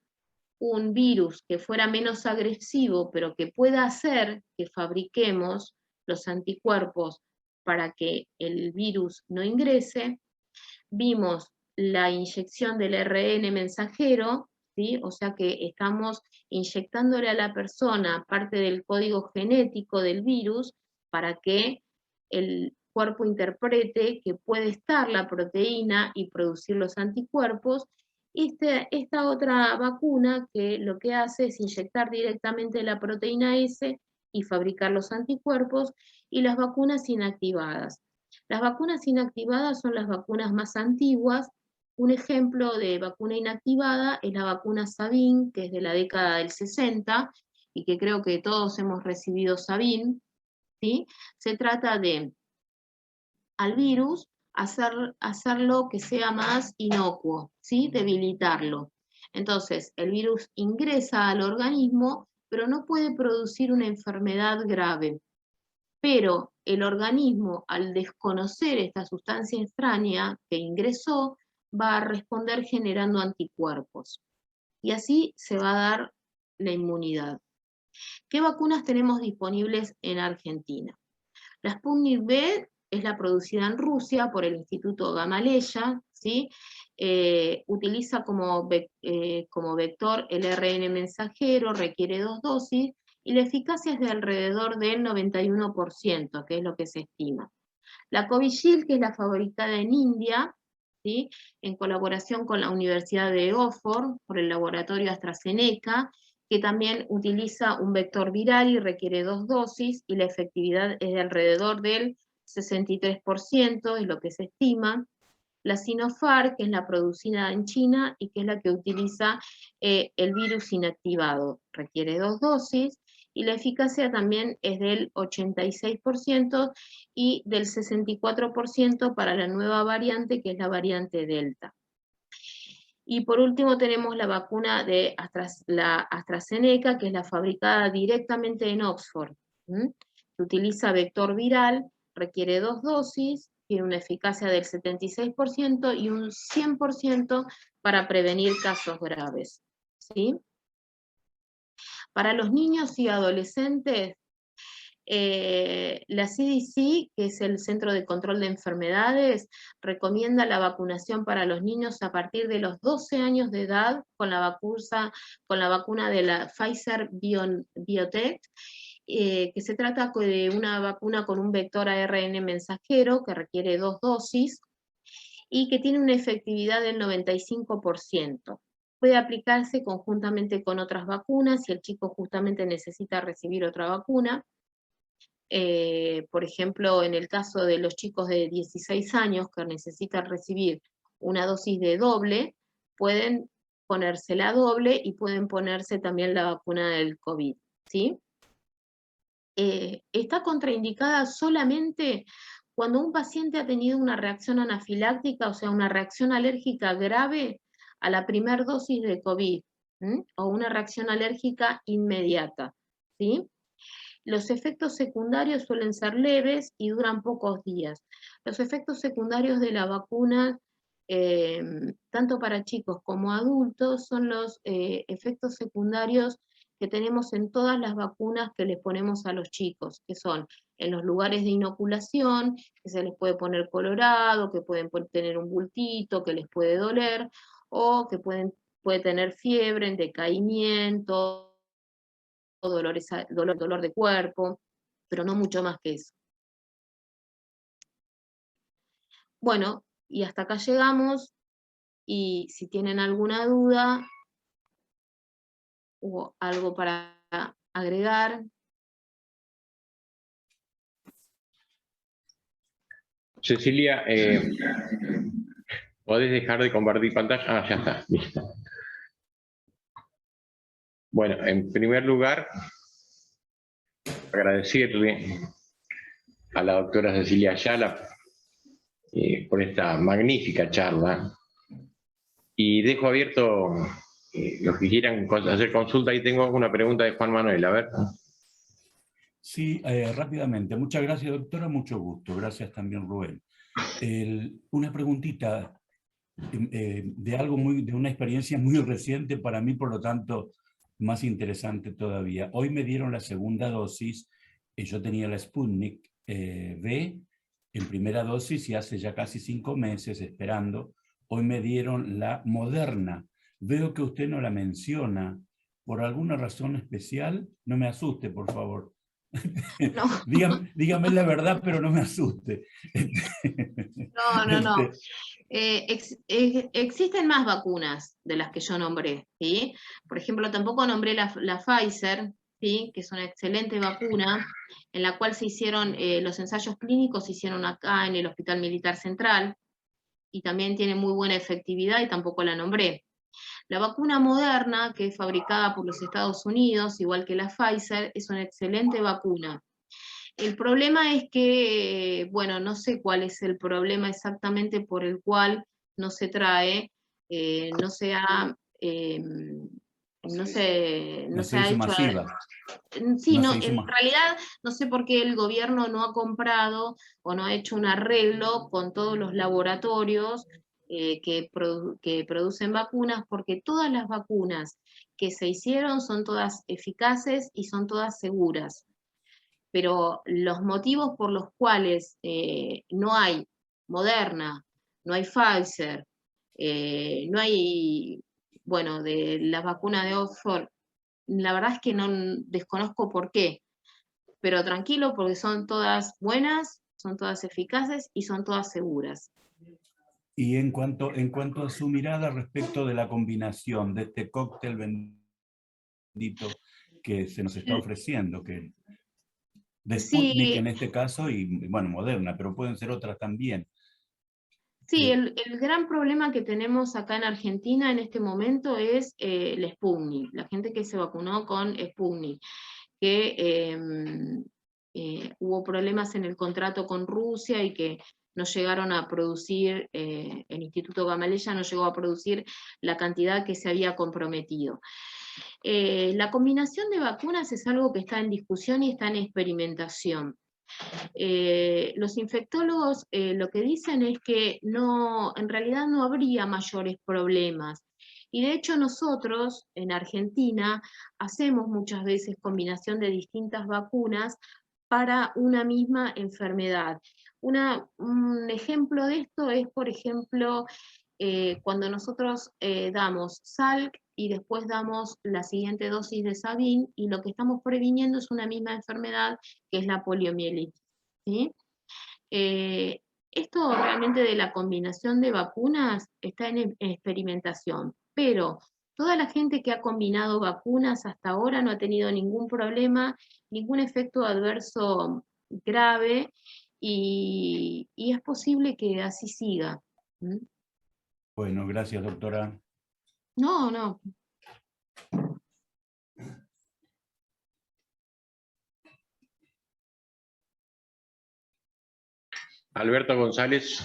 un virus que fuera menos agresivo, pero que pueda hacer que fabriquemos los anticuerpos para que el virus no ingrese. Vimos la inyección del ARN mensajero, ¿sí? O sea que estamos inyectándole a la persona parte del código genético del virus para que el cuerpo interprete que puede estar la proteína y producir los anticuerpos. Esta otra vacuna que lo que hace es inyectar directamente la proteína S y fabricar los anticuerpos, y las vacunas inactivadas. Las vacunas inactivadas son las vacunas más antiguas. Un ejemplo de vacuna inactivada es la vacuna Sabin, que es de la década del 60, y que creo que todos hemos recibido Sabin, ¿sí? Se trata de al virus hacerlo que sea más inocuo, ¿sí? Debilitarlo. Entonces, el virus ingresa al organismo, pero no puede producir una enfermedad grave. Pero el organismo, al desconocer esta sustancia extraña que ingresó, va a responder generando anticuerpos. Y así se va a dar la inmunidad. ¿Qué vacunas tenemos disponibles en Argentina? La Sputnik V es la producida en Rusia por el Instituto Gamaleya, ¿sí? Utiliza como vector el ARN mensajero, requiere 2 dosis, y la eficacia es de alrededor del 91%, que es lo que se estima. La Covishield, que es la fabricada en India, ¿sí? En colaboración con la Universidad de Oxford, por el laboratorio AstraZeneca, que también utiliza un vector viral y requiere 2 dosis, y la efectividad es de alrededor del 63%, es lo que se estima. La Sinopharm, que es la producida en China y que es la que utiliza el virus inactivado, requiere 2 dosis, y la eficacia también es del 86% y del 64% para la nueva variante, que es la variante Delta. Y por último tenemos la vacuna de la AstraZeneca, que es la fabricada directamente en Oxford. Se utiliza vector viral, requiere 2 dosis, tiene una eficacia del 76% y un 100% para prevenir casos graves. ¿Sí? Para los niños y adolescentes, la CDC, que es el Centro de Control de Enfermedades, recomienda la vacunación para los niños a partir de los 12 años de edad con la vacuna de la Pfizer Biotech, que se trata de una vacuna con un vector ARN mensajero que requiere 2 dosis y que tiene una efectividad del 95%. Puede aplicarse conjuntamente con otras vacunas si el chico justamente necesita recibir otra vacuna. Por ejemplo, en el caso de los chicos de 16 años que necesitan recibir una dosis de doble, pueden ponerse la doble y pueden ponerse también la vacuna del COVID, ¿sí? Está contraindicada solamente cuando un paciente ha tenido una reacción anafiláctica, o sea, una reacción alérgica grave a la primera dosis de COVID, o una reacción alérgica inmediata, ¿sí? Los efectos secundarios suelen ser leves y duran pocos días. Los efectos secundarios de la vacuna, tanto para chicos como adultos, son los efectos secundarios que tenemos en todas las vacunas que les ponemos a los chicos, que son en los lugares de inoculación, que se les puede poner colorado, que pueden tener un bultito, que les puede doler, o que puede tener fiebre, decaimiento, dolor de cuerpo, pero no mucho más que eso. Bueno, y hasta acá llegamos, y si tienen alguna duda o algo para agregar. Cecilia, ¿podés dejar de compartir pantalla? Ah, ya está, listo. Bueno, en primer lugar, agradecerle a la doctora Cecilia Ayala por esta magnífica charla. Y dejo abierto los que quieran hacer consulta. Ahí tengo una pregunta de Juan Manuel, a ver. Sí, rápidamente. Muchas gracias, doctora, mucho gusto. Gracias también, Rubén. Una preguntita de una experiencia muy reciente para mí, por lo tanto, más interesante todavía. Hoy me dieron la segunda dosis, yo tenía la Sputnik V en primera dosis y hace ya casi 5 meses esperando. Hoy me dieron la Moderna. Veo que usted no la menciona. ¿Por alguna razón especial? No me asuste, por favor. No. Dígame la verdad, pero no me asuste. No. Existen más vacunas de las que yo nombré, ¿sí? Por ejemplo, tampoco nombré la Pfizer, ¿sí? Que es una excelente vacuna, en la cual se hicieron, los ensayos clínicos se hicieron acá en el Hospital Militar Central, y también tiene muy buena efectividad y tampoco la nombré. La vacuna Moderna, que es fabricada por los Estados Unidos, igual que la Pfizer, es una excelente vacuna. El problema es que, bueno, no sé cuál es el problema exactamente por el cual no se trae, no se ha hecho... masiva. Sí, no, en realidad no sé por qué el gobierno no ha comprado o no ha hecho un arreglo con todos los laboratorios que producen vacunas, porque todas las vacunas que se hicieron son todas eficaces y son todas seguras. Pero los motivos por los cuales no hay Moderna, no hay Pfizer, no hay, bueno, de las vacunas de Oxford, la verdad es que no desconozco por qué, pero tranquilo porque son todas buenas, son todas eficaces y son todas seguras. Y en cuanto a su mirada respecto de la combinación de este cóctel bendito que se nos está ofreciendo, que de Sputnik en este caso, y bueno, Moderna, pero pueden ser otras también. Sí, el gran problema que tenemos acá en Argentina en este momento es el Sputnik, la gente que se vacunó con Sputnik, que hubo problemas en el contrato con Rusia y que no llegaron a producir, el Instituto Gamaleya no llegó a producir la cantidad que se había comprometido. La combinación de vacunas es algo que está en discusión y está en experimentación. Los infectólogos lo que dicen es que en realidad no habría mayores problemas. Y de hecho nosotros en Argentina hacemos muchas veces combinación de distintas vacunas para una misma enfermedad. Un ejemplo de esto es, por ejemplo, cuando nosotros damos Salk y después damos la siguiente dosis de Sabin, y lo que estamos previniendo es una misma enfermedad, que es la poliomielitis, ¿sí? Esto realmente de la combinación de vacunas está en experimentación, pero toda la gente que ha combinado vacunas hasta ahora no ha tenido ningún problema, ningún efecto adverso grave, y es posible que así siga. ¿Mm? Bueno, gracias, doctora. No. Alberto González.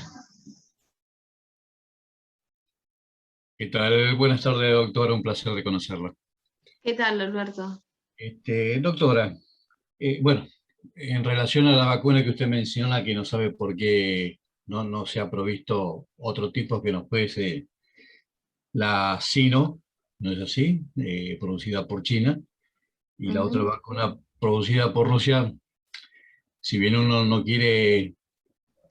¿Qué tal? Buenas tardes, doctora. Un placer de conocerla. ¿Qué tal, Alberto? Doctora, bueno, en relación a la vacuna que usted menciona, que no sabe por qué no se ha provisto otro tipo que nos fuese la Sino, ¿no es así? Producida por China, y la otra vacuna producida por Rusia, si bien uno no quiere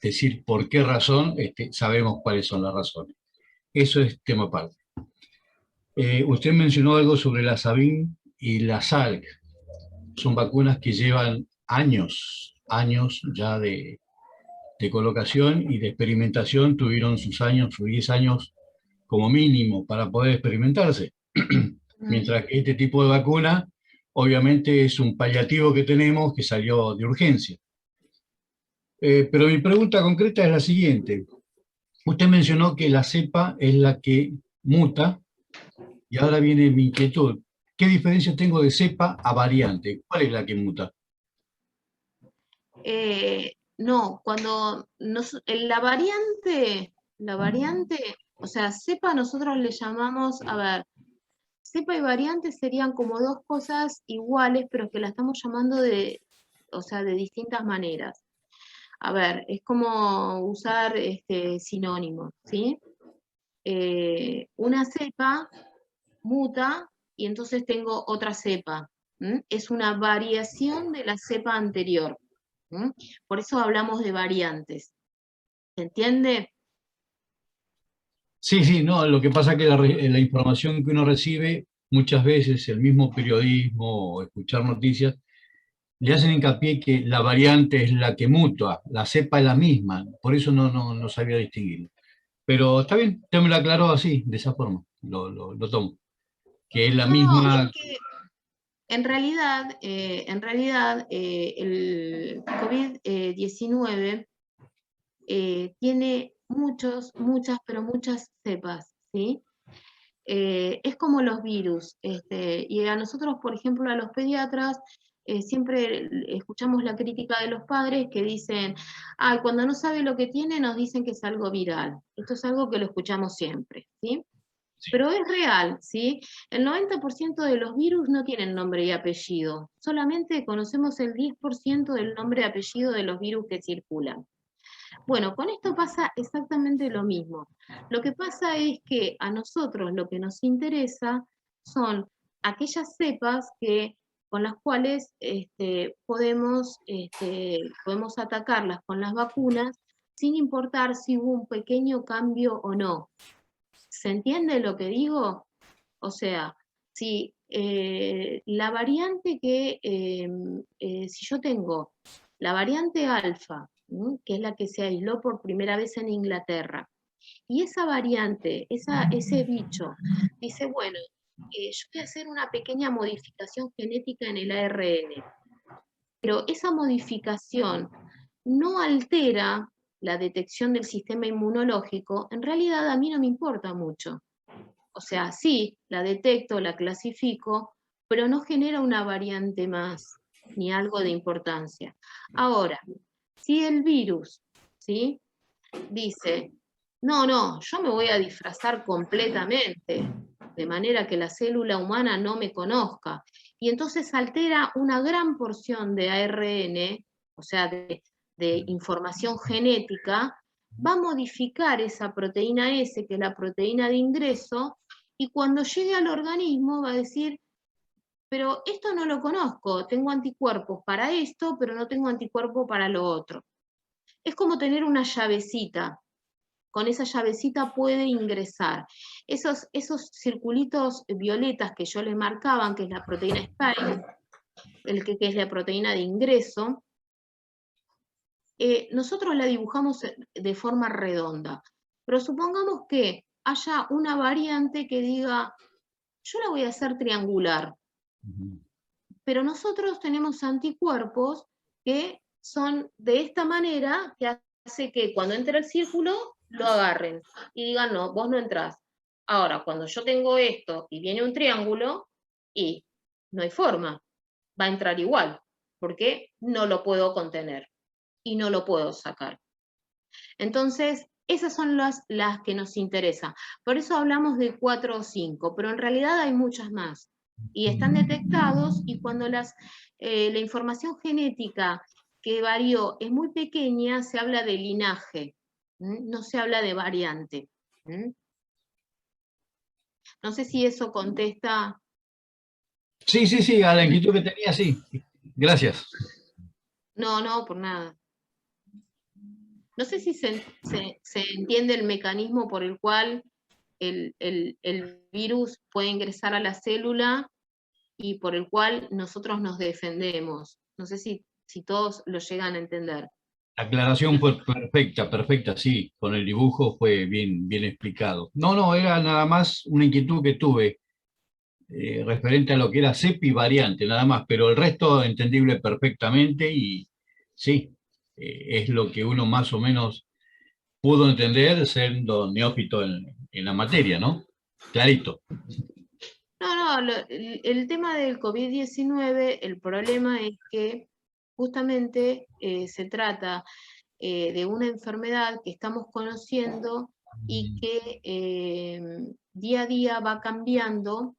decir por qué razón, sabemos cuáles son las razones. Eso es tema aparte. Usted mencionó algo sobre la Sabin y la Salk. Son vacunas que llevan años ya de colocación y de experimentación. Tuvieron sus 10 años como mínimo para poder experimentarse. Mientras que este tipo de vacuna, obviamente, es un paliativo que tenemos que salió de urgencia. Pero mi pregunta concreta es la siguiente. Usted mencionó que la cepa es la que muta, y ahora viene mi inquietud. ¿qué diferencia tengo de cepa a variante? ¿Cuál es la que muta? No, cuando la variante, o sea, cepa nosotros le llamamos, a ver, cepa y variante serían como dos cosas iguales, pero que la estamos llamando o sea, de distintas maneras. A ver, es como usar sinónimos, ¿sí? Una cepa muta y entonces tengo otra cepa. Es una variación de la cepa anterior. Por eso hablamos de variantes. ¿Se entiende? Sí, sí, no, lo que pasa es que la información que uno recibe, muchas veces el mismo periodismo o escuchar noticias, le hacen hincapié que la variante es la que muta, la cepa es la misma, por eso no sabía distinguirlo. Pero está bien, usted me lo aclaró así, de esa forma, lo tomo, que es la No, es misma. que en realidad, el COVID-19 tiene pero muchas cepas, ¿sí? Es como los virus, y a nosotros, por ejemplo, a los pediatras, siempre escuchamos la crítica de los padres que dicen, ay, cuando no sabe lo que tiene, nos dicen que es algo viral. Esto es algo que lo escuchamos siempre, ¿sí? Pero es real, ¿sí? El 90% de los virus no tienen nombre y apellido. Solamente conocemos el 10% del nombre y apellido de los virus que circulan. Bueno, con esto pasa exactamente lo mismo. Lo que pasa es que a nosotros lo que nos interesa son aquellas cepas con las cuales podemos atacarlas con las vacunas sin importar si hubo un pequeño cambio o no. ¿Se entiende lo que digo? O sea, si la variante si yo tengo la variante alfa, que es la que se aisló por primera vez en Inglaterra, y esa variante, ese bicho, dice, bueno, yo voy a hacer una pequeña modificación genética en el ARN, pero esa modificación no altera la detección del sistema inmunológico, en realidad a mí no me importa mucho. O sea, sí, la detecto, la clasifico, pero no genera una variante más, ni algo de importancia. Ahora, si el virus, ¿sí? Dice, no, yo me voy a disfrazar completamente, de manera que la célula humana no me conozca, y entonces altera una gran porción de ARN, o sea, de información genética, va a modificar esa proteína S, que es la proteína de ingreso, y cuando llegue al organismo va a decir, pero esto no lo conozco, tengo anticuerpos para esto, pero no tengo anticuerpo para lo otro. Es como tener una llavecita. Con esa llavecita puede ingresar. Esos circulitos violetas que yo le marcaban, que es la proteína spike, que es la proteína de ingreso, nosotros la dibujamos de forma redonda. Pero supongamos que haya una variante que diga, yo la voy a hacer triangular. Pero nosotros tenemos anticuerpos que son de esta manera, que hace que cuando entre el círculo lo agarren y digan, no, vos no entrás. Ahora, cuando yo tengo esto y viene un triángulo, y no hay forma, va a entrar igual, porque no lo puedo contener y no lo puedo sacar. Entonces, esas son las que nos interesan. Por eso hablamos de 4 o 5, pero en realidad hay muchas más. Y están detectados, y cuando la información genética que varió es muy pequeña, se habla de linaje, no se habla de variante. No sé si eso contesta. Sí, a la inquietud que tenía, sí. Gracias. No, por nada. No sé si se entiende el mecanismo por el cual el virus puede ingresar a la célula y por el cual nosotros nos defendemos. No sé si todos lo llegan a entender. La aclaración fue perfecta, sí. Con el dibujo fue bien explicado. No, era nada más una inquietud que tuve referente a lo que era cepa y variante, nada más, pero el resto entendible perfectamente y sí, es lo que uno más o menos pudo entender siendo neófito en la materia, ¿no? Clarito. No, el tema del COVID-19, el problema es que justamente se trata de una enfermedad que estamos conociendo y que día a día va cambiando.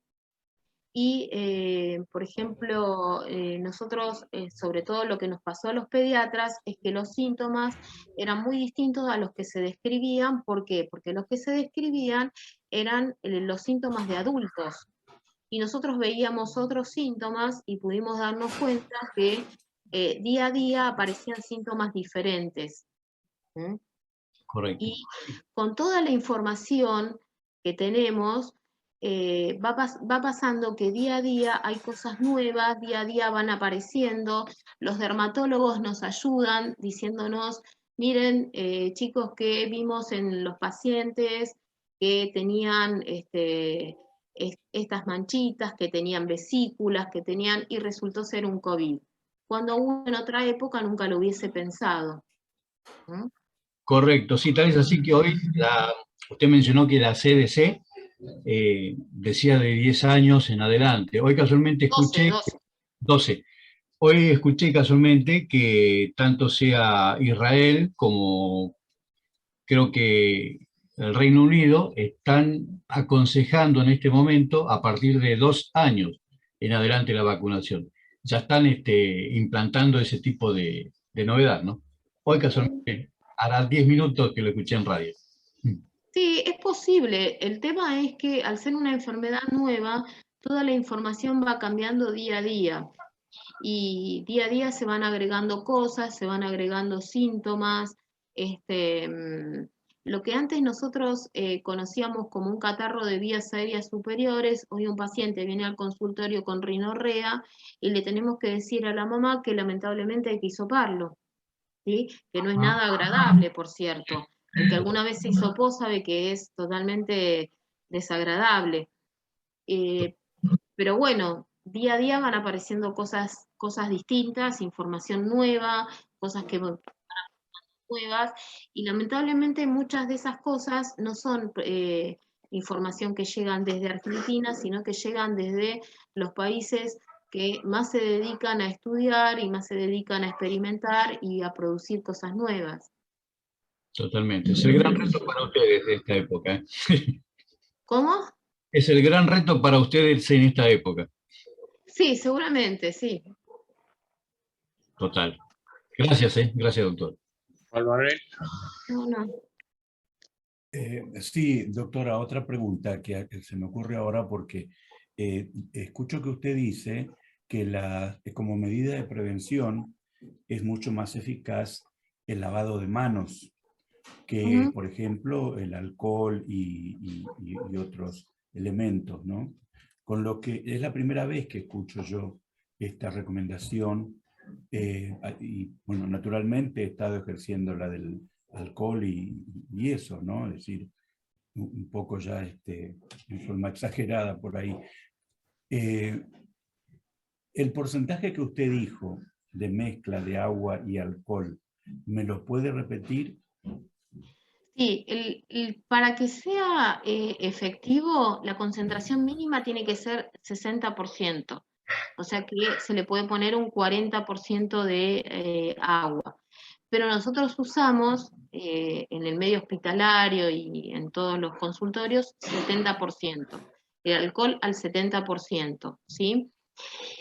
Y, por ejemplo, nosotros, sobre todo lo que nos pasó a los pediatras, es que los síntomas eran muy distintos a los que se describían. ¿Por qué? Porque los que se describían eran los síntomas de adultos. Y nosotros veíamos otros síntomas y pudimos darnos cuenta que día a día aparecían síntomas diferentes. ¿Mm? Correcto. Y con toda la información que tenemos, va pasando que día a día hay cosas nuevas, día a día van apareciendo, los dermatólogos nos ayudan diciéndonos, miren, chicos, que vimos en los pacientes que tenían estas manchitas, que tenían vesículas, que tenían, y resultó ser un COVID. Cuando uno en otra época nunca lo hubiese pensado. ¿Mm? Correcto, sí, tal es así que hoy usted mencionó que la CDC decía de 10 años en adelante. Hoy casualmente 12, escuché 12. 12. Hoy escuché casualmente que tanto sea Israel como creo que el Reino Unido están aconsejando en este momento a partir de 2 años en adelante la vacunación. Ya están implantando ese tipo de novedad, ¿no? Hoy casualmente hará 10 minutos que lo escuché en radio. Sí, es posible. El tema es que al ser una enfermedad nueva, toda la información va cambiando día a día y día a día se van agregando cosas, se van agregando síntomas. Este, mm, lo que antes nosotros conocíamos como un catarro de vías aéreas superiores, hoy un paciente viene al consultorio con rinorrea y le tenemos que decir a la mamá que lamentablemente hay que hisoparlo, ¿sí? Que no es nada agradable, por cierto. El que alguna vez se hisopó sabe que es totalmente desagradable. Eh, pero bueno, día a día van apareciendo cosas distintas, información nueva, cosas que nuevas, y lamentablemente muchas de esas cosas no son información que llegan desde Argentina, sino que llegan desde los países que más se dedican a estudiar y más se dedican a experimentar y a producir cosas nuevas. Totalmente. Es el gran reto para ustedes de esta época. ¿Cómo? Es el gran reto para ustedes en esta época. Sí, seguramente, sí. Total. Gracias, Gracias, doctor. Juan Manuel. No, no. Sí, doctora, otra pregunta que se me ocurre ahora porque escucho que usted dice que como medida de prevención es mucho más eficaz el lavado de manos que, por ejemplo, el alcohol y otros elementos, ¿no? Con lo que es la primera vez que escucho yo esta recomendación y, bueno, naturalmente he estado ejerciendo la del alcohol y eso, ¿no? Es decir, un poco ya en forma exagerada por ahí. El porcentaje que usted dijo de mezcla de agua y alcohol, ¿me lo puede repetir? Sí, para que sea efectivo, la concentración mínima tiene que ser 60%. O sea que se le puede poner un 40% de agua. Pero nosotros usamos en el medio hospitalario y en todos los consultorios 70%. El alcohol al 70%, ¿sí?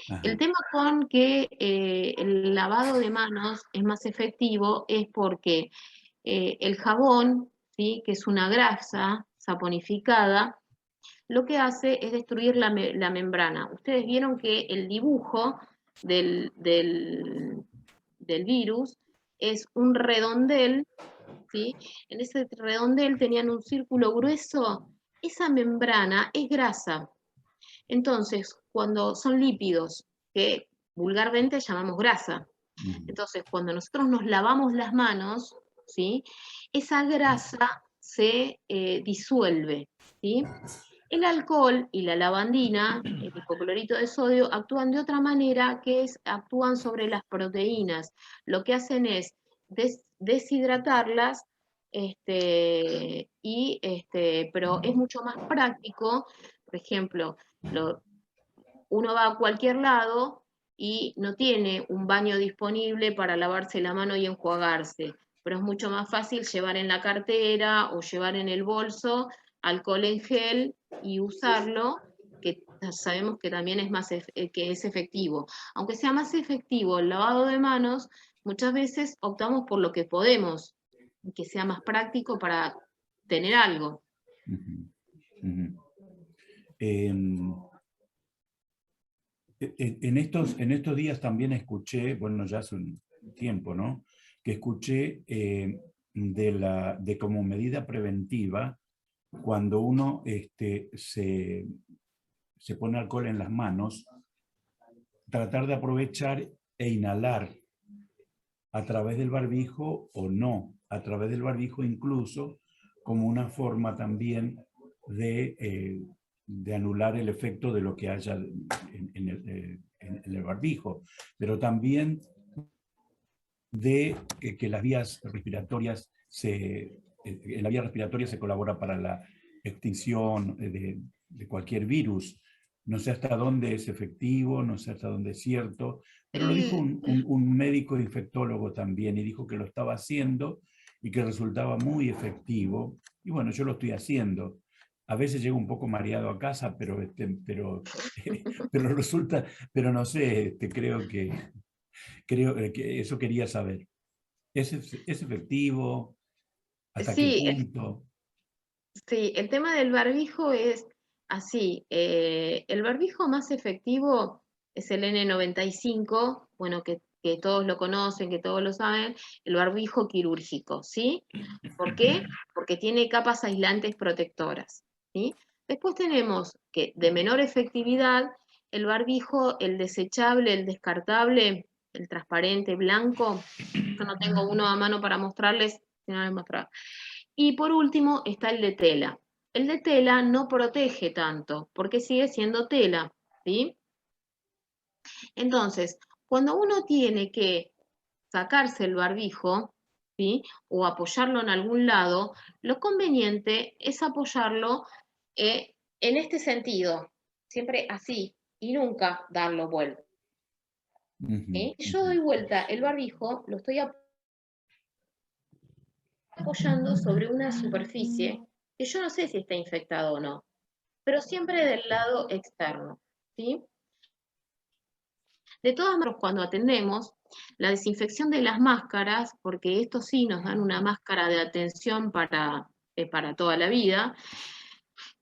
Ajá. El tema con que el lavado de manos es más efectivo es porque el jabón, ¿sí? Que es una grasa saponificada, lo que hace es destruir la membrana. Ustedes vieron que el dibujo del virus es un redondel, ¿sí? En ese redondel tenían un círculo grueso. Esa membrana es grasa. Entonces, cuando son lípidos, que vulgarmente llamamos grasa, entonces cuando nosotros nos lavamos las manos, ¿sí? Esa grasa se disuelve, ¿sí? El alcohol y la lavandina, el hipoclorito de sodio, actúan de otra manera, que es actúan sobre las proteínas. Lo que hacen es deshidratarlas, pero es mucho más práctico. Por ejemplo, Uno va a cualquier lado y no tiene un baño disponible para lavarse la mano y enjuagarse, pero es mucho más fácil llevar en la cartera o llevar en el bolso alcohol en gel y usarlo, que sabemos que también es que es efectivo. Aunque sea más efectivo el lavado de manos, muchas veces optamos por lo que podemos, que sea más práctico para tener algo. En estos días también escuché, bueno, ya hace un tiempo, ¿no? Que escuché de como medida preventiva, cuando uno se pone alcohol en las manos, tratar de aprovechar e inhalar a través del barbijo o no, a través del barbijo incluso, como una forma también de anular el efecto de lo que haya en el barbijo, pero también de que las vías respiratorias en la vía respiratoria se colabora para la extinción de cualquier virus. No sé hasta dónde es efectivo, no sé hasta dónde es cierto, pero lo dijo un médico infectólogo también y dijo que lo estaba haciendo y que resultaba muy efectivo. Y bueno, yo lo estoy haciendo. A veces llego un poco mareado a casa, pero resulta, pero no sé, creo que eso quería saber. ¿Es efectivo? ¿Hasta qué Sí, punto? sí, el tema del barbijo es así. El barbijo más efectivo es el N95, bueno, que todos lo conocen, que todos lo saben, el barbijo quirúrgico, ¿sí? ¿Por qué? Porque tiene capas aislantes protectoras, ¿sí? Después tenemos que de menor efectividad, el barbijo, el desechable, el descartable, el transparente, blanco. Yo no tengo uno a mano para mostrarles, si no les mostraba. Y por último está el de tela. El de tela no protege tanto, porque sigue siendo tela, ¿sí? Entonces, cuando uno tiene que sacarse el barbijo, ¿sí? O apoyarlo en algún lado, lo conveniente es apoyarlo en este sentido, siempre así, y nunca darlo vuelta. ¿Sí? Yo doy vuelta el barbijo, lo estoy apoyando sobre una superficie que yo no sé si está infectado o no, pero siempre del lado externo, ¿sí? De todas maneras, cuando atendemos, la desinfección de las máscaras, porque esto sí nos dan una máscara de atención para toda la vida,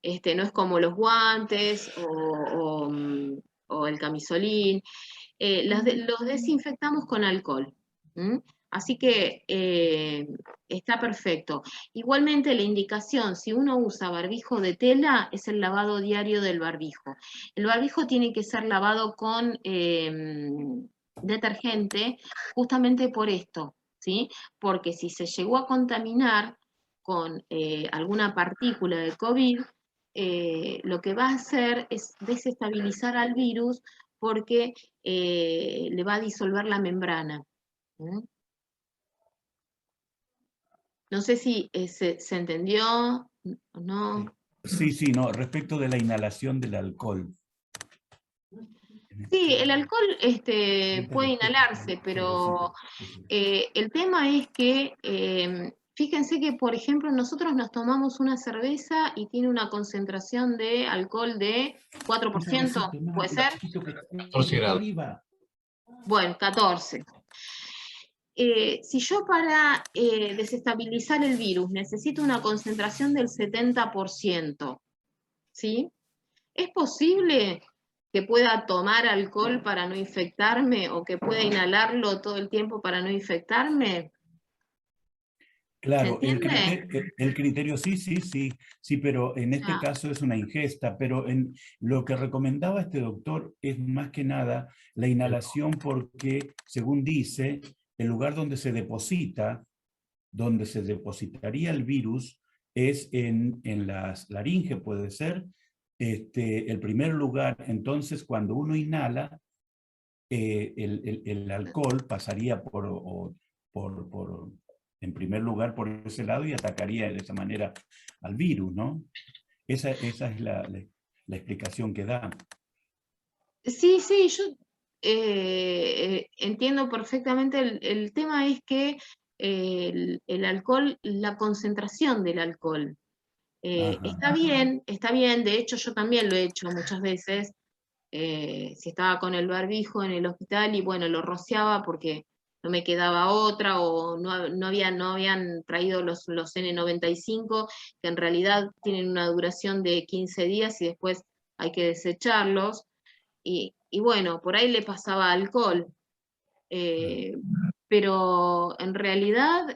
no es como los guantes o el camisolín, los desinfectamos con alcohol. Así que está perfecto. Igualmente la indicación, si uno usa barbijo de tela, es el lavado diario del barbijo. El barbijo tiene que ser lavado con detergente justamente por esto, ¿sí? Porque si se llegó a contaminar con alguna partícula de COVID, lo que va a hacer es desestabilizar al virus porque le va a disolver la membrana. No sé si se entendió o no. Sí, no, respecto de la inhalación del alcohol. Sí, el alcohol puede inhalarse, pero el tema es que, fíjense que, por ejemplo, nosotros nos tomamos una cerveza y tiene una concentración de alcohol de 4%, ¿puede ser? 14 grados. Bueno, 14. Si yo para desestabilizar el virus necesito una concentración del 70%, ¿sí? ¿Es posible que pueda tomar alcohol para no infectarme o que pueda inhalarlo todo el tiempo para no infectarme? Claro, ¿Se entiende? el criterio sí, pero en este Ah, caso es una ingesta, pero lo que recomendaba este doctor es más que nada la inhalación porque, según dice, el lugar donde se depositaría el virus es en las laringe, puede ser, el primer lugar. Entonces, cuando uno inhala, el alcohol pasaría en primer lugar por ese lado y atacaría de esa manera al virus, ¿no? Esa es la explicación que da. Sí, sí, yo entiendo perfectamente. El tema es que el alcohol, la concentración del alcohol, está bien, de hecho yo también lo he hecho muchas veces, si estaba con el barbijo en el hospital y bueno, lo rociaba porque no me quedaba otra, o no habían traído los N95, que en realidad tienen una duración de 15 días y después hay que desecharlos. Y bueno, por ahí le pasaba alcohol, pero en realidad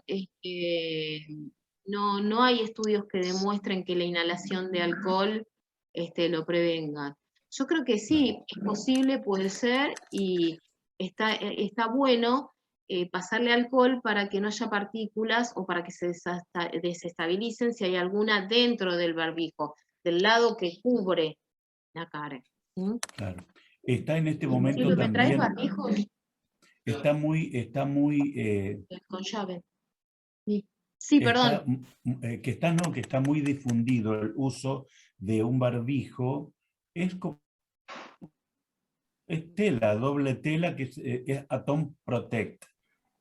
no hay estudios que demuestren que la inhalación de alcohol lo prevenga. Yo creo que sí, es posible, puede ser, y está bueno pasarle alcohol para que no haya partículas o para que se desestabilicen si hay alguna dentro del barbijo, del lado que cubre la cara. ¿Mm? Claro. Está en este momento Silvio, ¿me traes también, barbijos? está muy Con llave. Sí, sí, perdón. que está muy difundido el uso de un barbijo. Es tela, doble tela, que es Atom Protect.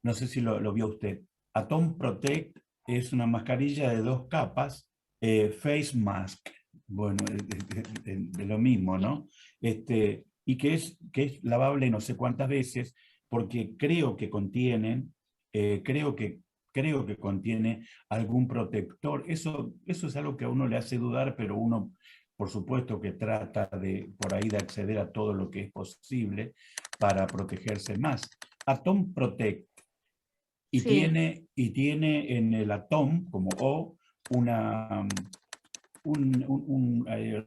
No sé si lo vio usted. Atom Protect es una mascarilla de 2 capas, face mask. Bueno, de lo mismo, ¿no? Y que es lavable no sé cuántas veces, porque creo que contienen, creo que contiene algún protector. Eso es algo que a uno le hace dudar, pero uno, por supuesto, que trata por ahí de acceder a todo lo que es posible para protegerse más. Atom Protect. Y, Sí. tiene en el Atom, como O, un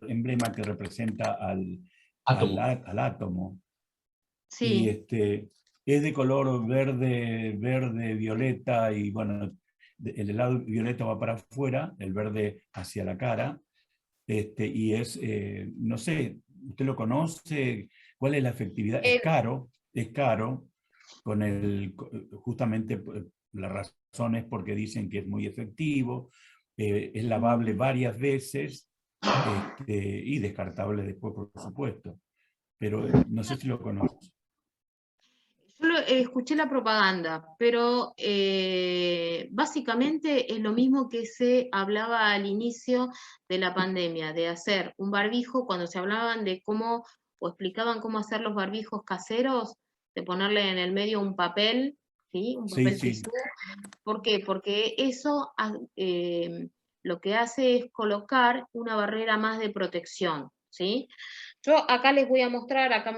emblema que representa al átomo. Y Sí. es de color verde, violeta, y bueno, el lado violeta va para afuera, el verde hacia la cara, y no sé, ¿usted lo conoce? ¿Cuál es la efectividad? Es caro, justamente la razón es porque dicen que es muy efectivo, es lavable varias veces, y descartable después, por supuesto. Pero no sé si lo conoce. Yo escuché la propaganda, pero básicamente es lo mismo que se hablaba al inicio de la pandemia, de hacer un barbijo, cuando se hablaban de cómo, o explicaban cómo hacer los barbijos caseros, de ponerle en el medio un papel, ¿sí? Un Sí, papel sí. tisú. ¿Por qué? Porque eso lo que hace es colocar una barrera más de protección, ¿sí? Yo acá les voy a mostrar, acá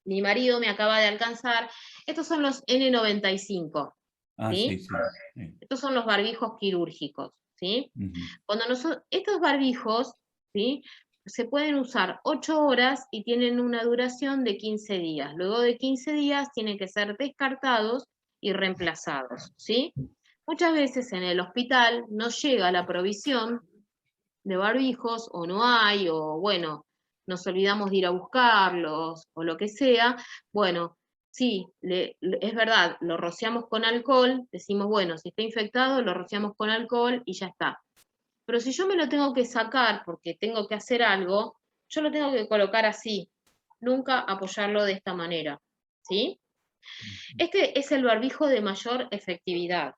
mi marido me acaba de alcanzar, estos son los N95, Ah, ¿sí? sí, sí. Estos son los barbijos quirúrgicos, ¿sí? Ujú. Estos barbijos, ¿sí? Se pueden usar 8 horas y tienen una duración de 15 días. Luego de 15 días tienen que ser descartados y reemplazados, ¿sí? Muchas veces en el hospital no llega la provisión de barbijos, o no hay, o bueno, nos olvidamos de ir a buscarlos, o lo que sea. Bueno, sí, es verdad, lo rociamos con alcohol, decimos, bueno, si está infectado, lo rociamos con alcohol y ya está. Pero si yo me lo tengo que sacar porque tengo que hacer algo, yo lo tengo que colocar así, nunca apoyarlo de esta manera, ¿sí? Este es el barbijo de mayor efectividad.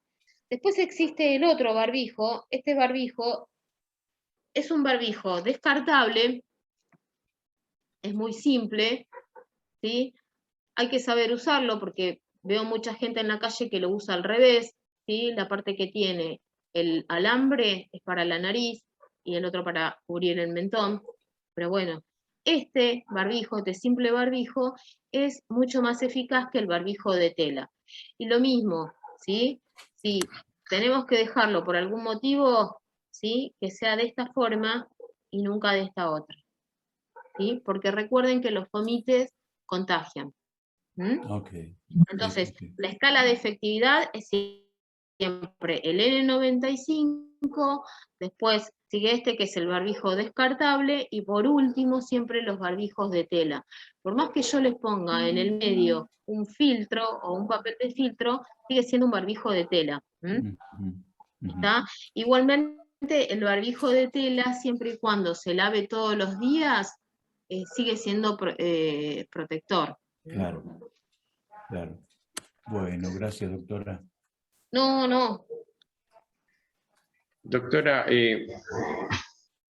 Después existe el otro barbijo. Este barbijo es un barbijo descartable, es muy simple, ¿sí? Hay que saber usarlo porque veo mucha gente en la calle que lo usa al revés, ¿sí? La parte que tiene el alambre es para la nariz y el otro para cubrir el mentón. Pero bueno, este barbijo, este simple barbijo, es mucho más eficaz que el barbijo de tela. Y lo mismo, ¿sí? Si tenemos que dejarlo por algún motivo, ¿sí? Que sea de esta forma y nunca de esta otra, ¿sí? Porque recuerden que los fomites contagian. Okay. Entonces, la escala de efectividad es siempre el N95, después sigue este que es el barbijo descartable, y por último siempre los barbijos de tela. Por más que yo les ponga en el medio un filtro o un papel de filtro, sigue siendo un barbijo de tela. ¿Está? Igualmente el barbijo de tela, siempre y cuando se lave todos los días, sigue siendo protector. Claro, claro. Bueno, gracias, doctora. No, no. Doctora, en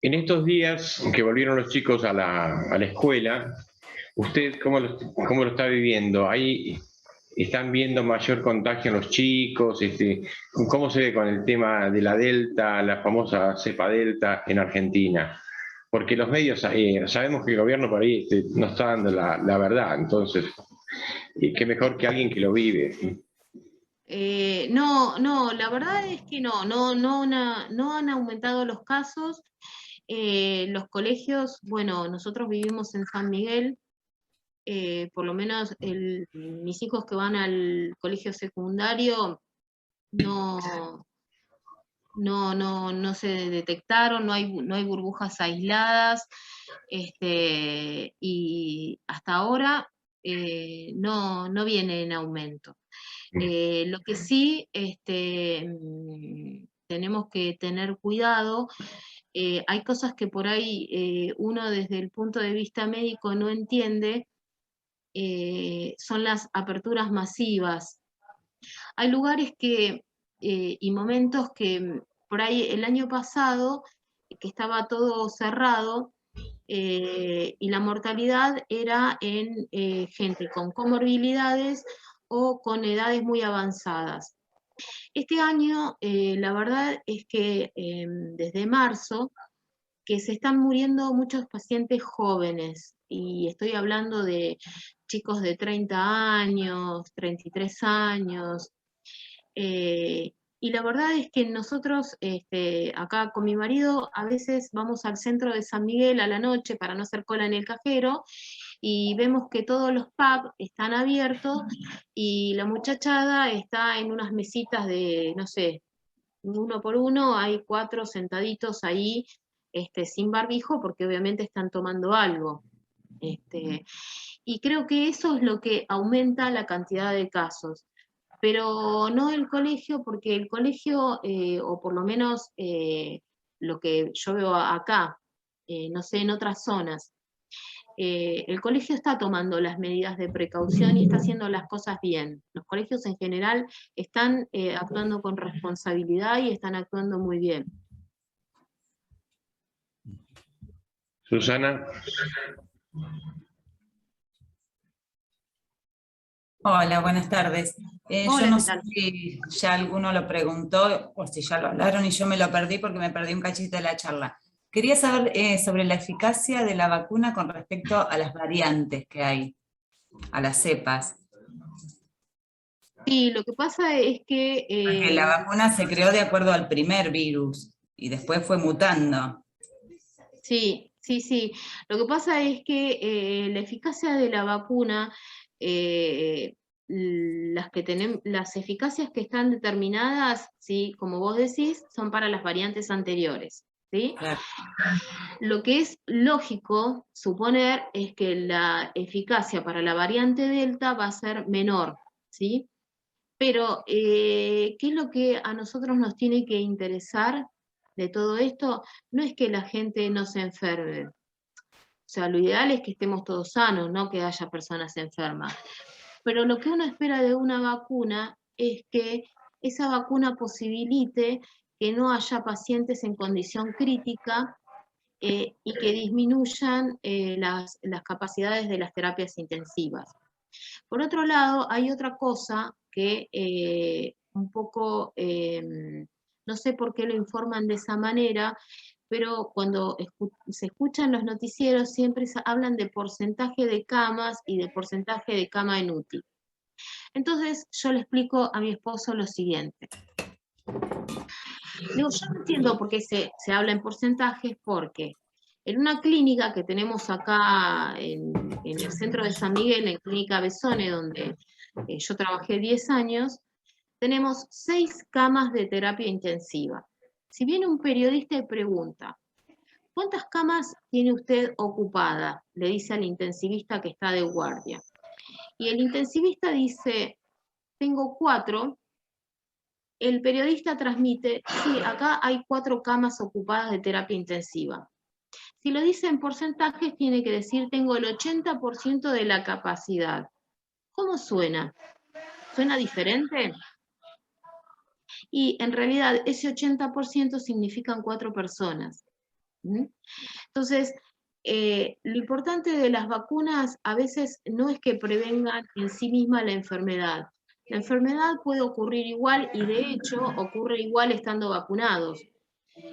estos días que volvieron los chicos a la escuela, ¿usted cómo lo está viviendo? ¿Ahí están viendo mayor contagio en los chicos? ¿Cómo se ve con el tema de la Delta, la famosa cepa Delta en Argentina? Porque los medios, sabemos que el gobierno por ahí no está dando la verdad, entonces, qué mejor que alguien que lo vive. No, la verdad es que no han aumentado los casos. Los colegios, bueno, nosotros vivimos en San Miguel, por lo menos mis hijos que van al colegio secundario no se detectaron, no hay burbujas aisladas, y hasta ahora no viene en aumento. Lo que sí tenemos que tener cuidado, hay cosas que por ahí uno desde el punto de vista médico no entiende, son las aperturas masivas. Hay lugares y momentos que por ahí el año pasado, que estaba todo cerrado, y la mortalidad era en gente con comorbilidades o con edades muy avanzadas. Este año, la verdad es que desde marzo, que se están muriendo muchos pacientes jóvenes, y estoy hablando de chicos de 30 años, 33 años, y la verdad es que nosotros, acá con mi marido, a veces vamos al centro de San Miguel a la noche para no hacer cola en el cajero, y vemos que todos los pubs están abiertos, y la muchachada está en unas mesitas de, no sé, uno por uno, hay 4 sentaditos ahí, sin barbijo, porque obviamente están tomando algo. Y creo que eso es lo que aumenta la cantidad de casos. Pero no el colegio, porque el colegio, o por lo menos lo que yo veo acá, no sé, en otras zonas, el colegio está tomando las medidas de precaución y está haciendo las cosas bien. Los colegios en general están actuando con responsabilidad y están actuando muy bien. Susana. Hola, buenas tardes. Hola, Yo no ¿qué sé tal? si ya alguno lo preguntó o si ya lo hablaron y yo me lo perdí porque me perdí un cachito de la charla. Quería saber sobre la eficacia de la vacuna con respecto a las variantes que hay, a las cepas. Sí, lo que pasa es que... Porque la vacuna se creó de acuerdo al primer virus y después fue mutando. Sí. Lo que pasa es que la eficacia de la vacuna, las eficacias que están determinadas, ¿sí? Como vos decís, son para las variantes anteriores, ¿sí? Claro. Lo que es lógico suponer es que la eficacia para la variante Delta va a ser menor, ¿sí? Pero, ¿qué es lo que a nosotros nos tiene que interesar de todo esto? No es que la gente no se enferme. O sea, lo ideal es que estemos todos sanos, no que haya personas enfermas. Pero lo que uno espera de una vacuna es que esa vacuna posibilite que no haya pacientes en condición crítica, y que disminuyan las capacidades de las terapias intensivas. Por otro lado, hay otra cosa que un poco, no sé por qué lo informan de esa manera, pero cuando se escuchan los noticieros siempre hablan de porcentaje de camas y de porcentaje de cama en UTI. Entonces yo le explico a mi esposo lo siguiente. Digo, yo no entiendo por qué se habla en porcentajes, porque en una clínica que tenemos acá en el centro de San Miguel, en Clínica Besone, donde yo trabajé 10 años, tenemos 6 camas de terapia intensiva. Si viene un periodista y pregunta, ¿cuántas camas tiene usted ocupada?, le dice al intensivista que está de guardia. Y el intensivista dice, tengo 4. El periodista transmite, sí, acá hay 4 camas ocupadas de terapia intensiva. Si lo dice en porcentajes, tiene que decir tengo el 80% de la capacidad. ¿Cómo suena? ¿Suena diferente? Y en realidad ese 80% significan 4 personas. Entonces, lo importante de las vacunas a veces no es que prevengan en sí misma la enfermedad. La enfermedad puede ocurrir igual y de hecho ocurre igual estando vacunados.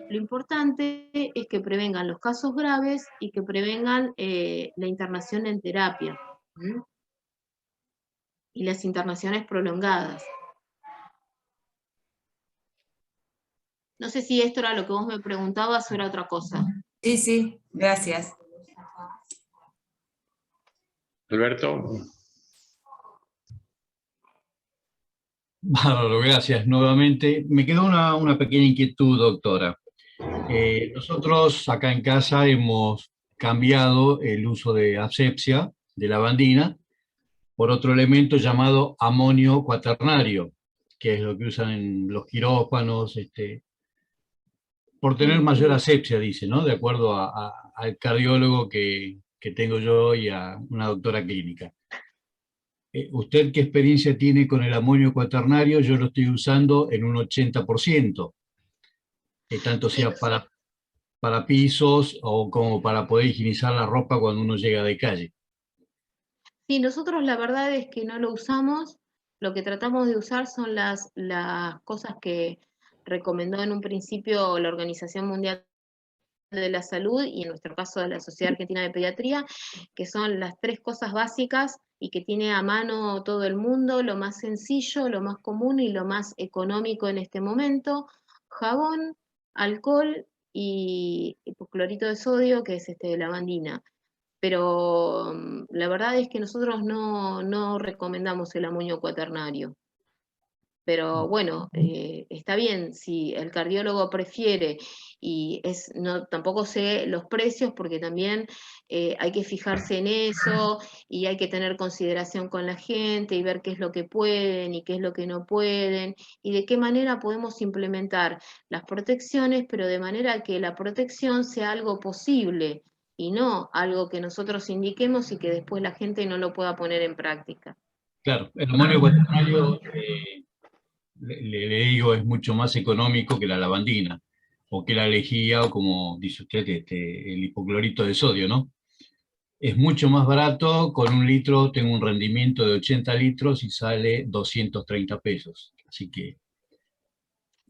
Lo importante es que prevengan los casos graves y que prevengan la internación en terapia y las internaciones prolongadas. No sé si esto era lo que vos me preguntabas o era otra cosa. Sí, sí, gracias. Alberto. Bárbaro, gracias nuevamente. Me quedó una pequeña inquietud, doctora. Nosotros acá en casa hemos cambiado el uso de asepsia, de lavandina, por otro elemento llamado amonio cuaternario, que es lo que usan en los quirófanos, por tener mayor asepsia, dice, ¿no? De acuerdo al cardiólogo que tengo yo y a una doctora clínica. ¿Usted qué experiencia tiene con el amonio cuaternario? Yo lo estoy usando en un 80%, tanto sea para pisos o como para poder higienizar la ropa cuando uno llega de calle. Sí, nosotros la verdad es que no lo usamos. Lo que tratamos de usar son las cosas que recomendó en un principio la Organización Mundial de la Salud y en nuestro caso de la Sociedad Argentina de Pediatría, que son las 3 cosas básicas y que tiene a mano todo el mundo, lo más sencillo, lo más común y lo más económico en este momento: jabón, alcohol y hipoclorito de sodio, que es lavandina. Pero la verdad es que nosotros no recomendamos el amonio cuaternario. Pero bueno, está bien, si el cardiólogo prefiere, y tampoco sé los precios, porque también hay que fijarse en eso, y hay que tener consideración con la gente, y ver qué es lo que pueden y qué es lo que no pueden, y de qué manera podemos implementar las protecciones, pero de manera que la protección sea algo posible, y no algo que nosotros indiquemos y que después la gente no lo pueda poner en práctica. Claro, el amonio cuaternario, le digo, es mucho más económico que la lavandina, o que la lejía, o como dice usted, el hipoclorito de sodio, ¿no? Es mucho más barato, con 1 litro tengo un rendimiento de 80 litros y sale 230 pesos. Así que...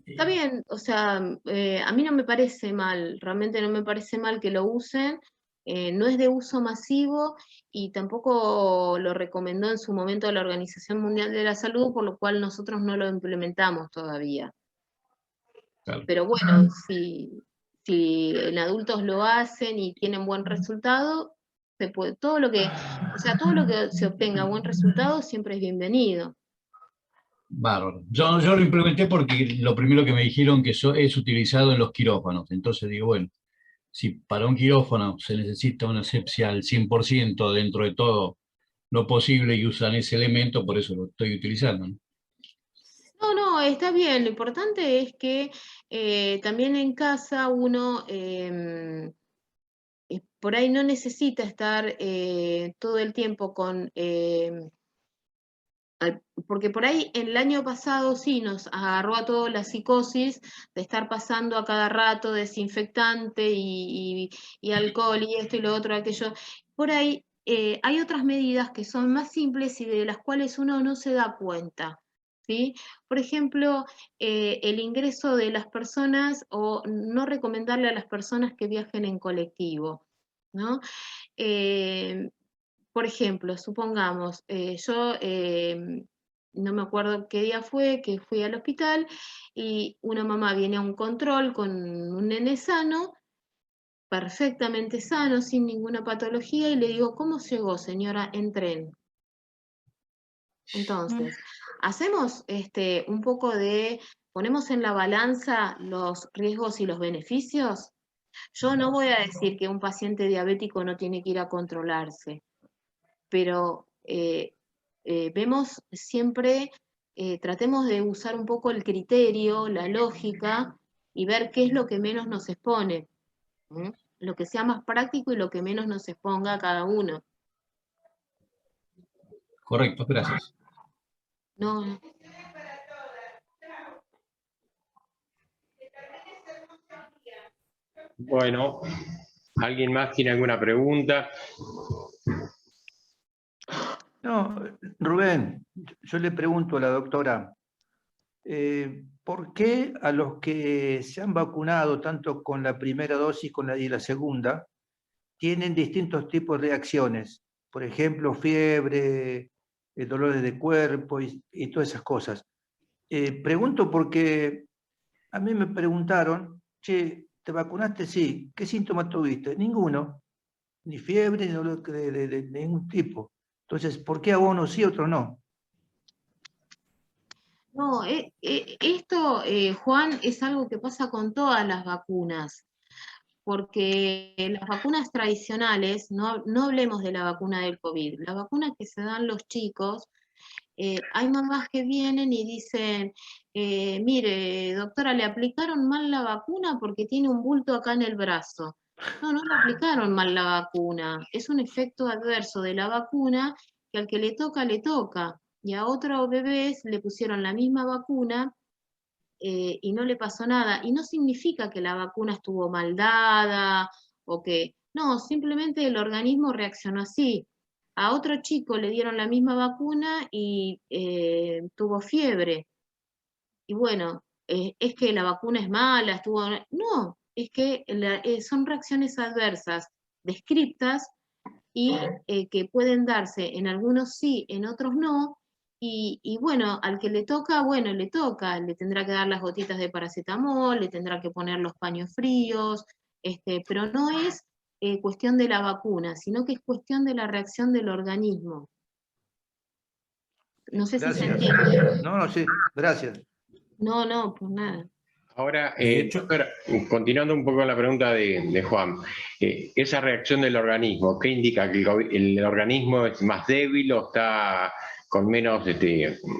Está bien, o sea, a mí no me parece mal, realmente no me parece mal que lo usen, no es de uso masivo y tampoco lo recomendó en su momento la Organización Mundial de la Salud, por lo cual nosotros no lo implementamos todavía. Claro. Pero bueno, si en adultos lo hacen y tienen buen resultado, se puede, todo lo que se obtenga buen resultado siempre es bienvenido. Bárbaro. Yo lo implementé porque lo primero que me dijeron que es utilizado en los quirófanos. Entonces digo, bueno, si para un quirófano se necesita una asepsia al 100% dentro de todo lo posible y usan ese elemento, por eso lo estoy utilizando, ¿no? No, está bien. Lo importante es que también en casa uno por ahí no necesita estar todo el tiempo con... porque por ahí el año pasado sí nos agarró a todos la psicosis de estar pasando a cada rato desinfectante y alcohol y esto y lo otro, aquello. Por ahí hay otras medidas que son más simples y de las cuales uno no se da cuenta, ¿sí? Por ejemplo, el ingreso de las personas o no recomendarle a las personas que viajen en colectivo, ¿no? Por ejemplo, supongamos, yo no me acuerdo qué día fue, que fui al hospital y una mamá viene a un control con un nene sano, perfectamente sano, sin ninguna patología, y le digo, ¿cómo llegó, señora? En tren. Entonces, hacemos un poco ponemos en la balanza los riesgos y los beneficios. Yo no voy a decir que un paciente diabético no tiene que ir a controlarse, pero vemos siempre, tratemos de usar un poco el criterio, la lógica, y ver qué es lo que menos nos expone. lo que sea más práctico y lo que menos nos exponga a cada uno. Correcto, gracias. No, Bueno, ¿alguien más tiene alguna pregunta? No, Rubén, yo le pregunto a la doctora, ¿por qué a los que se han vacunado tanto con la primera dosis y la segunda tienen distintos tipos de reacciones? Por ejemplo, fiebre, dolores de cuerpo y todas esas cosas. Pregunto porque a mí me preguntaron, che, ¿te vacunaste? Sí. ¿Qué síntomas tuviste? Ninguno. Ni fiebre, ni dolor de ningún tipo. Entonces, ¿por qué a uno sí, a otro no? no, esto, Juan, es algo que pasa con todas las vacunas, porque las vacunas tradicionales, no hablemos de la vacuna del COVID, las vacunas que se dan los chicos, hay mamás que vienen y dicen, mire, doctora, le aplicaron mal la vacuna porque tiene un bulto acá en el brazo. No, no le aplicaron mal la vacuna, es un efecto adverso de la vacuna que al que le toca, le toca. Y a otros bebés le pusieron la misma vacuna y no le pasó nada. Y no significa que la vacuna estuvo mal dada o que, no, simplemente el organismo reaccionó así. A otro chico le dieron la misma vacuna y tuvo fiebre. Y bueno, es que la vacuna es mala, estuvo... No, es que son reacciones adversas descriptas y que pueden darse en algunos sí, en otros no, y bueno, al que le toca, bueno, le toca, le tendrá que dar las gotitas de paracetamol, le tendrá que poner los paños fríos, pero no es cuestión de la vacuna, sino que es cuestión de la reacción del organismo. No sé si se Gracias. entiende. No, sí, gracias. No, pues nada. Ahora, De hecho, doctora, continuando un poco con la pregunta de Juan, esa reacción del organismo, ¿qué indica? ¿Que el organismo es más débil o está con menos,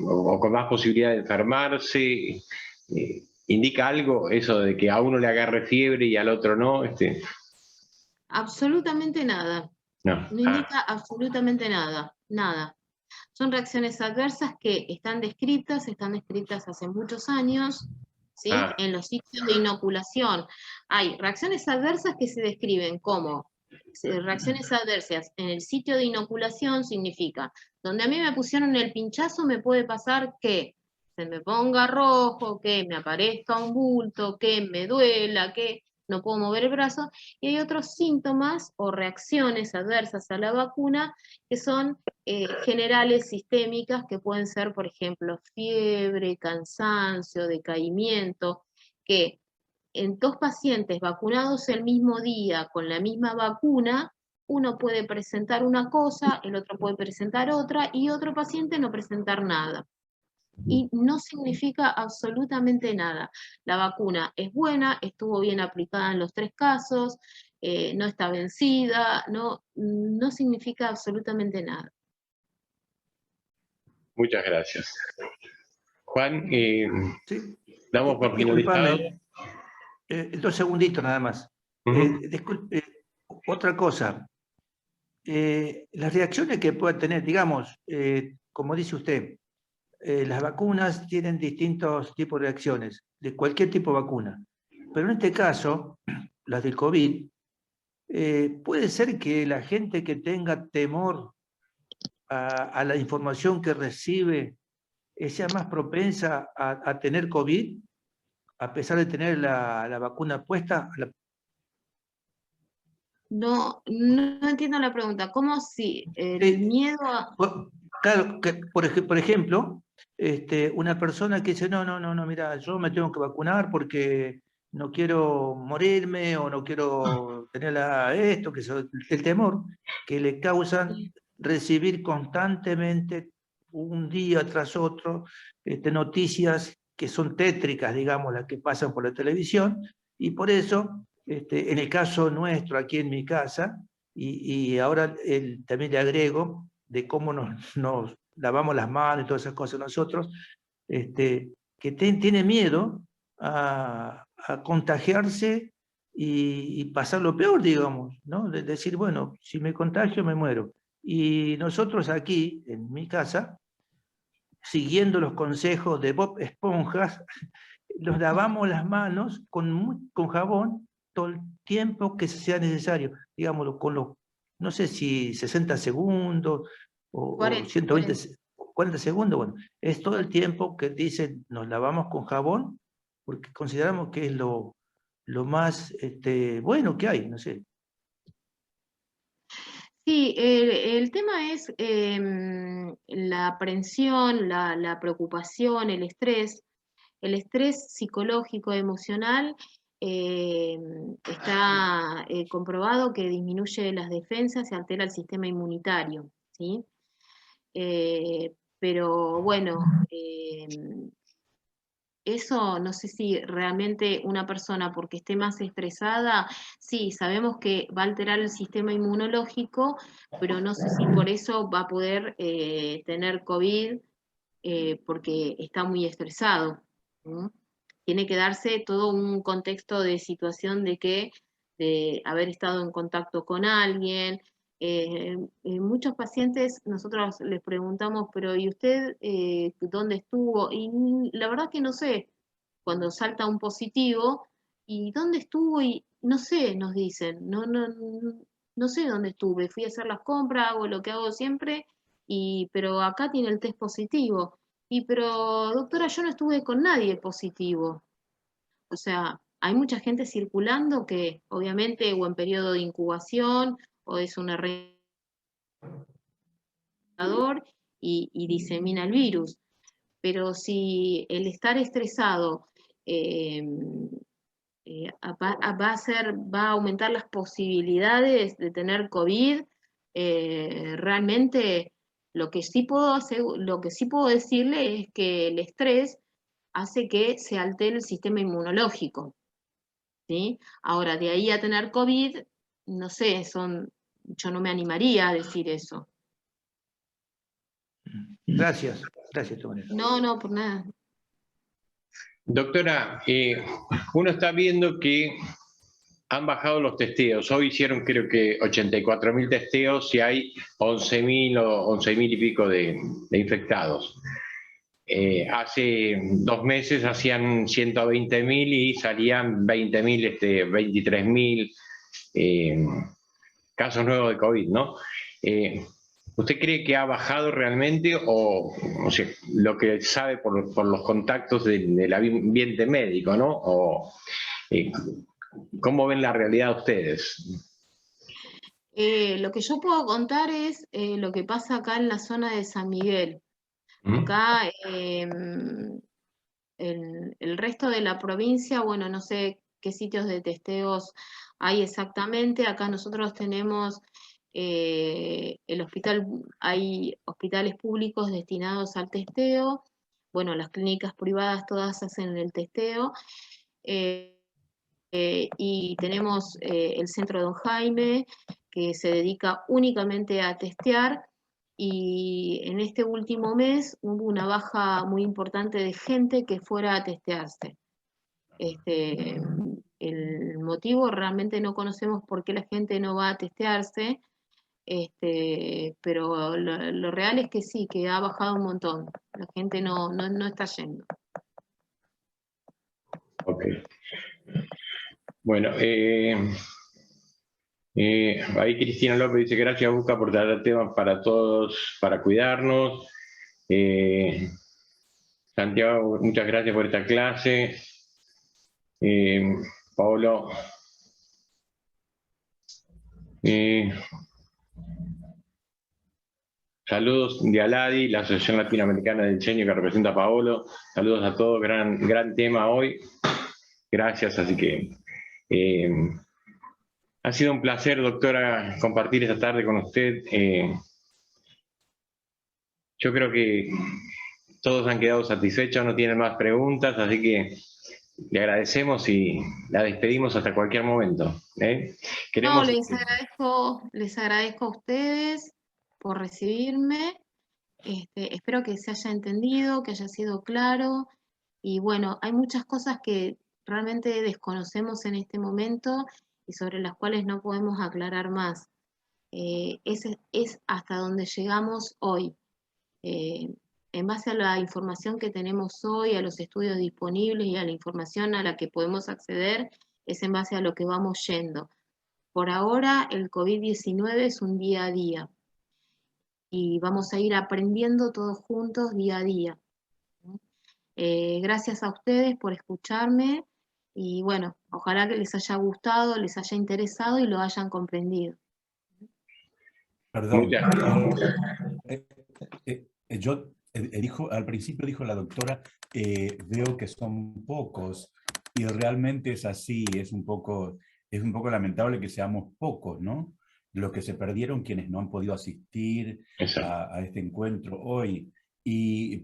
o con más posibilidad de enfermarse? ¿Indica algo eso de que a uno le agarre fiebre y al otro no? Absolutamente nada. No. No indica absolutamente nada, nada. Son reacciones adversas que están descritas hace muchos años, ¿sí? En los sitios de inoculación. Hay reacciones adversas que se describen como reacciones adversas en el sitio de inoculación, significa, donde a mí me pusieron el pinchazo me puede pasar que se me ponga rojo, que me aparezca un bulto, que me duela, que no puedo mover el brazo, y hay otros síntomas o reacciones adversas a la vacuna que son generales sistémicas, que pueden ser, por ejemplo, fiebre, cansancio, decaimiento, que en 2 pacientes vacunados el mismo día con la misma vacuna, uno puede presentar una cosa, el otro puede presentar otra, y otro paciente no presentar nada. Y no significa absolutamente nada. La vacuna es buena, estuvo bien aplicada en los 3 casos, no está vencida, no significa absolutamente nada. Muchas gracias. Juan, Sí. damos por finalizado. Disculpame, 2 segunditos nada más. Disculpe, otra cosa. Las reacciones que pueda tener, digamos, como dice usted, las vacunas tienen distintos tipos de reacciones, de cualquier tipo de vacuna. Pero en este caso, las del COVID, puede ser que la gente que tenga temor a la información que recibe sea más propensa a tener COVID, a pesar de tener la vacuna puesta. No entiendo la pregunta. ¿Cómo si el Sí. miedo a... Claro, que, por ejemplo, una persona que dice, no, mira, yo me tengo que vacunar porque no quiero morirme o no quiero tener esto, que es el temor que le causan recibir constantemente, un día tras otro, noticias que son tétricas, digamos, las que pasan por la televisión, y por eso, en el caso nuestro, aquí en mi casa, y ahora también le agrego, de cómo nos lavamos las manos y todas esas cosas nosotros, que tiene miedo a contagiarse y pasar lo peor, digamos, ¿no? De decir, bueno, si me contagio me muero. Y nosotros aquí, en mi casa, siguiendo los consejos de Bob Esponjas, nos lavamos las manos con jabón todo el tiempo que sea necesario, digámoslo, con los, no sé si 60 segundos o 120, 40 segundos, bueno, es todo el tiempo que dicen nos lavamos con jabón, porque consideramos que es lo más bueno que hay, no sé. Sí, el tema es la aprensión, la preocupación, el estrés. El estrés psicológico, emocional, está comprobado que disminuye las defensas y altera el sistema inmunitario, ¿sí? Pero bueno, eso no sé si realmente una persona porque esté más estresada, sí, sabemos que va a alterar el sistema inmunológico, pero no sé si por eso va a poder tener COVID porque está muy estresado, ¿no? Tiene que darse todo un contexto de situación de haber estado en contacto con alguien. Muchos pacientes nosotros les preguntamos, pero ¿y usted dónde estuvo? Y la verdad que no sé, cuando salta un positivo, ¿y dónde estuvo? Y no sé, nos dicen, no sé dónde estuve, fui a hacer las compras, hago lo que hago siempre, pero acá tiene el test positivo. Y pero, doctora, yo no estuve con nadie positivo. O sea, hay mucha gente circulando que obviamente o en periodo de incubación o es un errador y disemina el virus. Pero si el estar estresado eh, va a aumentar las posibilidades de tener COVID, realmente lo que sí puedo decirle es que el estrés hace que se altere el sistema inmunológico, ¿sí? Ahora, de ahí a tener COVID, no sé, yo no me animaría a decir eso. Gracias, Tonio. No, por nada. Doctora, uno está viendo que han bajado los testeos. Hoy hicieron creo que 84.000 testeos y hay 11.000 o 11.000 y pico de infectados. Hace 2 meses hacían 120.000 y salían 20.000, 23.000 casos nuevos de COVID, ¿no? ¿Usted cree que ha bajado realmente o sea, lo que sabe por los contactos del ambiente médico, ¿no? ¿Cómo ven la realidad ustedes? Lo que yo puedo contar es lo que pasa acá en la zona de San Miguel. Acá el resto de la provincia, bueno, no sé qué sitios de testeos hay exactamente. Acá nosotros tenemos el hospital, hay hospitales públicos destinados al testeo. Bueno, las clínicas privadas todas hacen el testeo. Y tenemos el centro Don Jaime, que se dedica únicamente a testear, y en este último mes hubo una baja muy importante de gente que fuera a testearse. El motivo realmente no conocemos por qué la gente no va a testearse, pero lo real es que sí, que ha bajado un montón. La gente no está yendo. Ok. Bueno, ahí Cristina López dice, gracias Busca por tratar temas para todos, para cuidarnos. Santiago, muchas gracias por esta clase. Paolo. Saludos de Aladi, la Asociación Latinoamericana de Diseño que representa a Paolo. Saludos a todos, gran tema hoy. Gracias, así que ha sido un placer, doctora, compartir esta tarde con usted. Yo creo que todos han quedado satisfechos, no tienen más preguntas, así que le agradecemos y la despedimos hasta cualquier momento. No, les agradezco a ustedes por recibirme. Espero que se haya entendido, que haya sido claro. Y bueno, hay muchas cosas que realmente desconocemos en este momento y sobre las cuales no podemos aclarar más. Ese es hasta donde llegamos hoy. En base a la información que tenemos hoy, a los estudios disponibles y a la información a la que podemos acceder, es en base a lo que vamos yendo. Por ahora, el COVID-19 es un día a día y vamos a ir aprendiendo todos juntos día a día. Gracias a ustedes por escucharme y bueno, ojalá que les haya gustado, les haya interesado y lo hayan comprendido. Perdón. Muchas Al principio dijo la doctora, veo que son pocos, y realmente es así, es un poco lamentable que seamos pocos, ¿no? Los que se perdieron, quienes no han podido asistir a este encuentro hoy.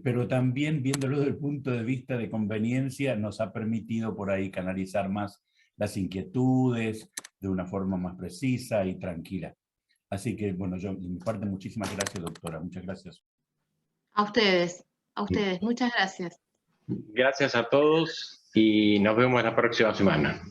Pero también, viéndolo desde el punto de vista de conveniencia, nos ha permitido por ahí canalizar más las inquietudes de una forma más precisa y tranquila. Así que, bueno, yo, de mi parte, muchísimas gracias, doctora. Muchas gracias. A ustedes, muchas gracias. Gracias a todos y nos vemos la próxima semana.